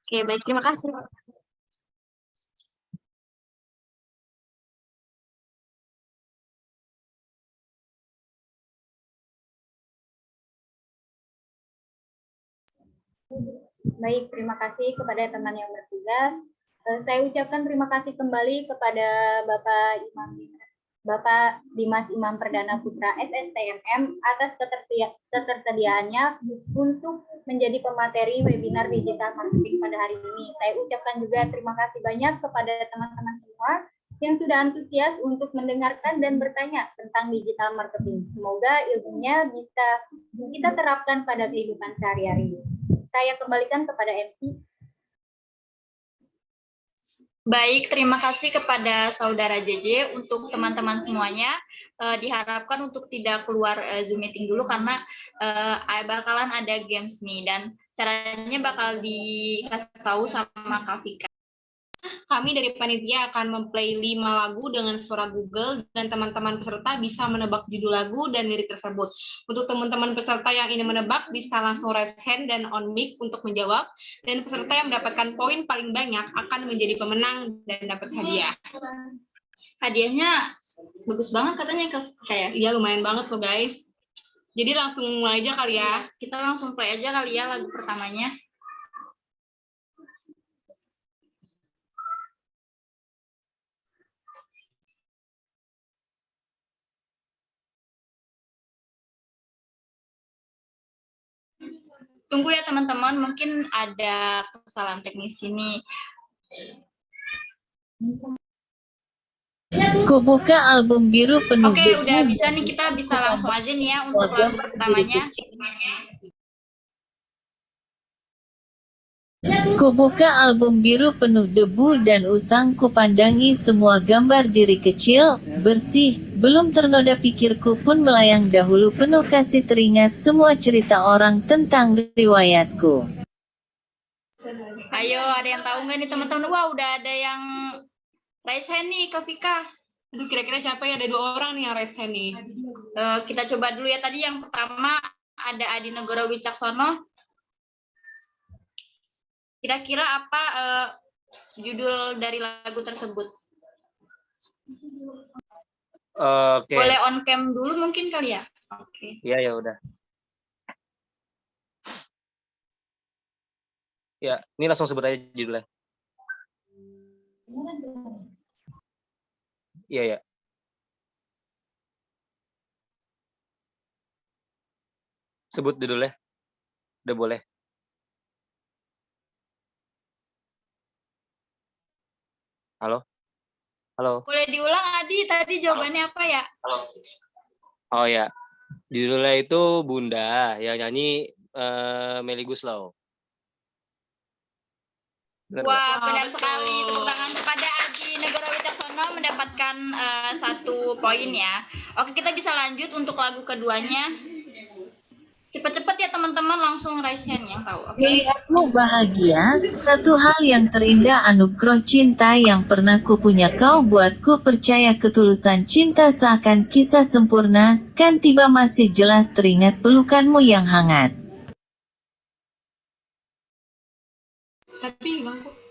Oke, baik, terima kasih. Baik, terima kasih kepada teman yang bertugas. Saya ucapkan terima kasih kembali kepada Bapak Dimas Imam Perdana Putra SSTMM atas ketersediaannya untuk menjadi pemateri webinar digital marketing pada hari ini. Saya ucapkan juga terima kasih banyak kepada teman-teman semua yang sudah antusias untuk mendengarkan dan bertanya tentang digital marketing. Semoga ilmunya bisa kita terapkan pada kehidupan sehari-hari. Saya kembalikan kepada MC. Baik, terima kasih kepada Saudara JJ. Untuk teman-teman semuanya, diharapkan untuk tidak keluar Zoom meeting dulu karena bakalan ada games nih, dan caranya bakal dikasih tahu sama Kak Vika. Kami dari panitia akan memplay 5 lagu dengan suara Google dan teman-teman peserta bisa menebak judul lagu dan lirik tersebut. Untuk teman-teman peserta yang ingin menebak bisa langsung raise hand dan on mic untuk menjawab, dan peserta yang mendapatkan poin paling banyak akan menjadi pemenang dan dapat hadiah. Hadiahnya bagus banget katanya kayak. Iya, lumayan banget loh guys. Jadi langsung mulai aja kali ya. Kita langsung play aja kali ya lagu pertamanya. Tunggu ya teman-teman, mungkin ada kesalahan teknis ini. Kubuka album biru penuh. Oke, udah bisa nih, kita bisa langsung aja nih ya untuk lagu pertamanya. Kubuka album biru penuh debu dan usang, kupandangi semua gambar diri kecil, bersih, belum ternoda pikirku pun melayang dahulu penuh kasih teringat semua cerita orang tentang riwayatku. Ayo, ada yang tahu nggak nih teman-teman? Wah, udah ada yang raise hand nih, Kak Vika. Aduh, kira-kira siapa ya? Ada 2 orang nih yang raise hand nih. Kita coba dulu ya, tadi yang pertama ada Adi Negoro Wicaksono. Kira-kira apa judul dari lagu tersebut? Oke. Boleh on cam dulu mungkin kali ya? Oke. Iya, ya udah. Ya, ini langsung sebut aja judulnya. Iya, ya. Sebut judulnya. Udah boleh. Halo? Halo? Boleh diulang, Adi, tadi jawabannya apa ya? Halo? Oh ya, judulnya itu Bunda, yang nyanyi Melly Guslau. Wah, benar sekali. Tepuk tangan kepada Adi Negoro Wicaksono mendapatkan 1 poin ya. Oke, kita bisa lanjut untuk lagu keduanya. Cepet-cepet ya teman-teman, langsung raise hand yang tahu. Oke. Melihatmu bahagia, satu hal yang terindah anugerah cinta yang pernah kupunya kau buatku percaya ketulusan cinta seakan kisah sempurna, kan tiba masih jelas teringat pelukanmu yang hangat. Tapi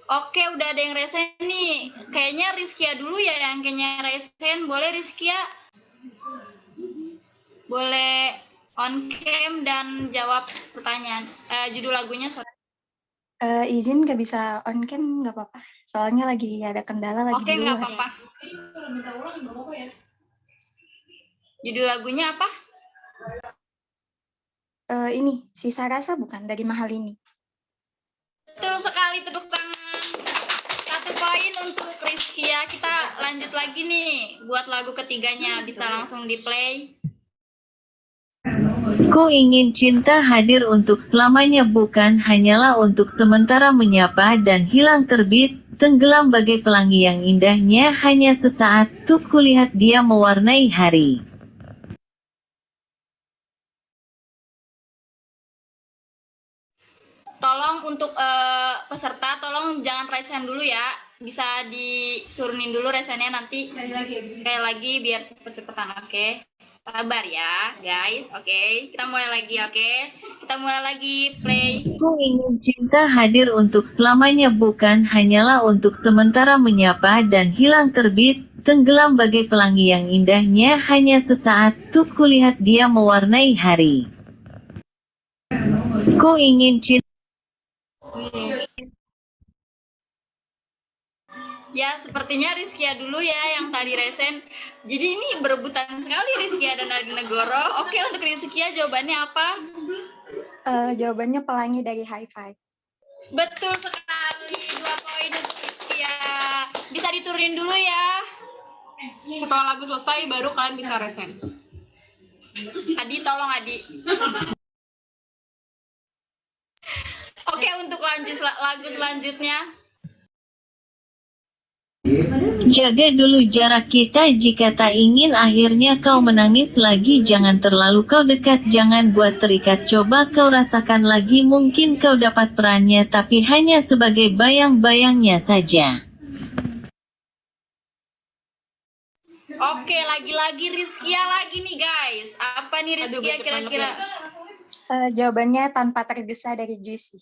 Oke, udah ada yang raise hand nih. Kayaknya Rizkia dulu ya yang kayaknya raise hand. Boleh Rizkia? Boleh on cam dan jawab pertanyaan. Judul lagunya. Izin nggak bisa on cam, nggak apa-apa. Soalnya lagi ada kendala lagi Oke, di nggak luar. apa-apa. Judul lagunya apa? Ini Sisa Rasa bukan dari Mahal Ini. Betul sekali, tepuk tangan. 1 poin untuk Rizkia. Kita lanjut lagi nih buat lagu ketiganya. Bisa langsung di play. Ku ingin cinta hadir untuk selamanya, bukan hanyalah untuk sementara menyapa dan hilang terbit, tenggelam bagai pelangi yang indahnya hanya sesaat, tuh kulihat dia mewarnai hari. Tolong untuk peserta, tolong jangan raise hand dulu ya. Bisa diturunin dulu raise hand-nya nanti. Sekali lagi biar cepet-cepetan, oke? Sabar ya, guys. Oke, kita mulai lagi, oke? Kita mulai lagi, play. Ku ingin cinta hadir untuk selamanya, bukan hanyalah untuk sementara menyapa dan hilang terbit, tenggelam bagai pelangi yang indahnya hanya sesaat, tuh kulihat dia mewarnai hari. Ku ingin cinta Ya, sepertinya Rizkia dulu ya yang tadi resen. Jadi ini berebutan sekali Rizkia dan Adi Negoro. Oke, untuk Rizkia jawabannya apa? Jawabannya pelangi dari High Five. Betul sekali, 2 poin untuk Rizkia. Bisa diturunin dulu ya. Setelah lagu selesai baru kalian bisa resen. Adi, tolong Adi. Oke, untuk lagu selanjutnya. Jaga dulu jarak kita jika tak ingin akhirnya kau menangis lagi. Jangan terlalu kau dekat, jangan buat terikat. Coba kau rasakan lagi, mungkin kau dapat perannya, tapi hanya sebagai bayang-bayangnya saja. Oke, lagi-lagi Rizkia lagi nih guys. Apa nih Rizkia kira-kira? Jawabannya tanpa tergesa dari Juicy.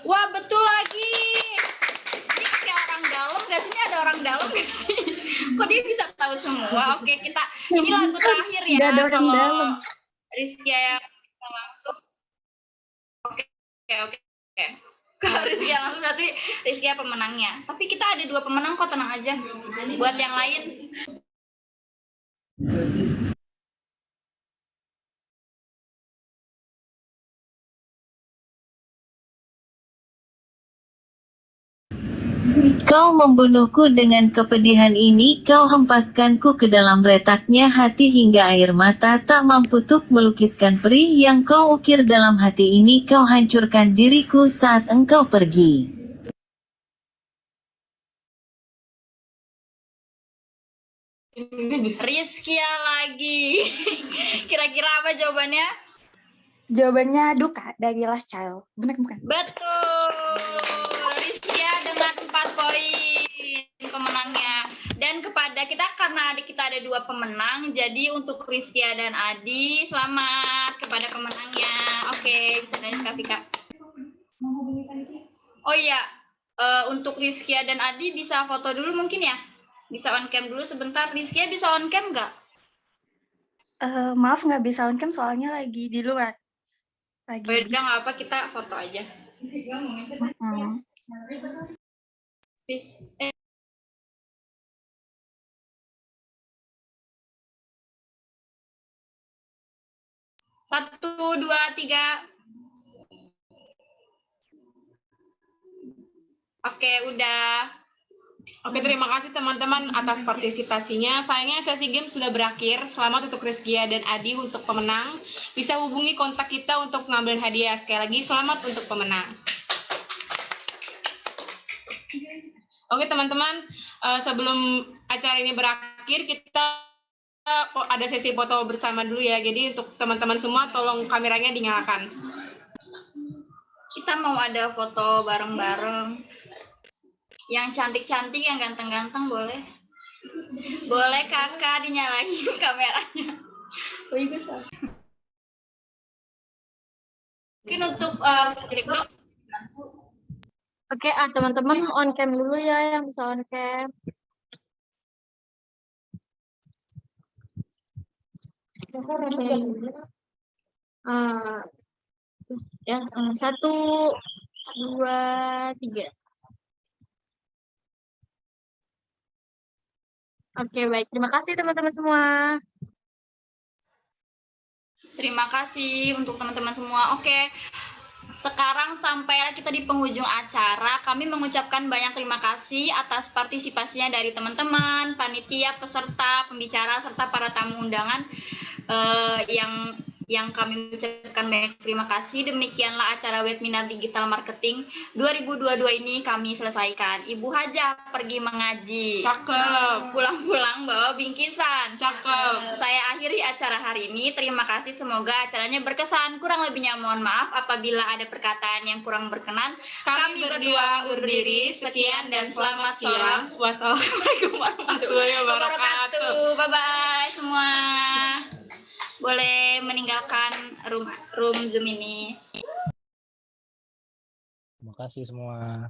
Wah, betul lagi. Ini kayak orang dalam gak sih? Ini ada orang dalam gak sih? Kok dia bisa tahu semua? Oke, ini lagu terakhir ya. Gak ada orang dalam. Rizkia yang langsung. Oke. Kalau Rizkia langsung berarti Rizkia pemenangnya. Tapi kita ada 2 pemenang kok, tenang aja. Buat yang lain. Kau membunuhku dengan kepedihan ini, kau hempaskanku ke dalam retaknya hati hingga air mata tak mampu tuk melukiskan perih yang kau ukir dalam hati ini. Kau hancurkan diriku saat engkau pergi. Rizkia lagi. Kira-kira apa jawabannya? Jawabannya Duka dari Last Child. Benar bukan? Betul. Rizkia dengan 4 poin pemenangnya. Dan kepada kita, karena kita ada 2 pemenang, jadi untuk Rizkia dan Adi, selamat kepada pemenangnya. Oke, bisa lanjut Kak Vika. Oh iya, untuk Rizkia dan Adi bisa foto dulu mungkin ya? Bisa on cam dulu sebentar. Rizkia bisa on cam nggak? Maaf nggak bisa on cam soalnya lagi di luar. Udah nggak apa, kita foto aja. Bis. 1, 2, 3. Oke, udah. Oke, terima kasih teman-teman atas partisipasinya. Sayangnya sesi game sudah berakhir. Selamat untuk Rizkia dan Adi untuk pemenang. Bisa hubungi kontak kita untuk mengambil hadiah. Sekali lagi, selamat untuk pemenang. Oke, teman-teman, sebelum acara ini berakhir, kita ada sesi foto bersama dulu ya. Jadi untuk teman-teman semua, tolong kameranya dinyalakan. Kita mau ada foto bareng-bareng. Yang cantik-cantik, yang ganteng-ganteng boleh. Boleh kakak dinyalain kameranya. Oh iya, salah. Mungkin untuk Oke, teman-teman on cam dulu ya yang bisa on cam. Ya, 1, 2, 3. Oke, baik. Terima kasih teman-teman semua. Terima kasih untuk teman-teman semua. Oke, sekarang sampai kita di penghujung acara. Kami mengucapkan banyak terima kasih atas partisipasinya dari teman-teman, panitia, peserta, pembicara, serta para tamu undangan yang kami ucapkan banyak terima kasih. Demikianlah acara webinar digital marketing 2022 ini kami selesaikan. Ibu Hajah pergi mengaji. Cakep. Pulang-pulang bawa bingkisan. Cakep. Saya akhiri acara hari ini. Terima kasih, semoga acaranya berkesan. Kurang lebihnya mohon maaf apabila ada perkataan yang kurang berkenan. Kami berdua undur diri. Sekian dan selamat sore. Wassalamualaikum warahmatullahi wabarakatuh. Bye-bye semua. Boleh meninggalkan room Zoom ini. Terima kasih semua.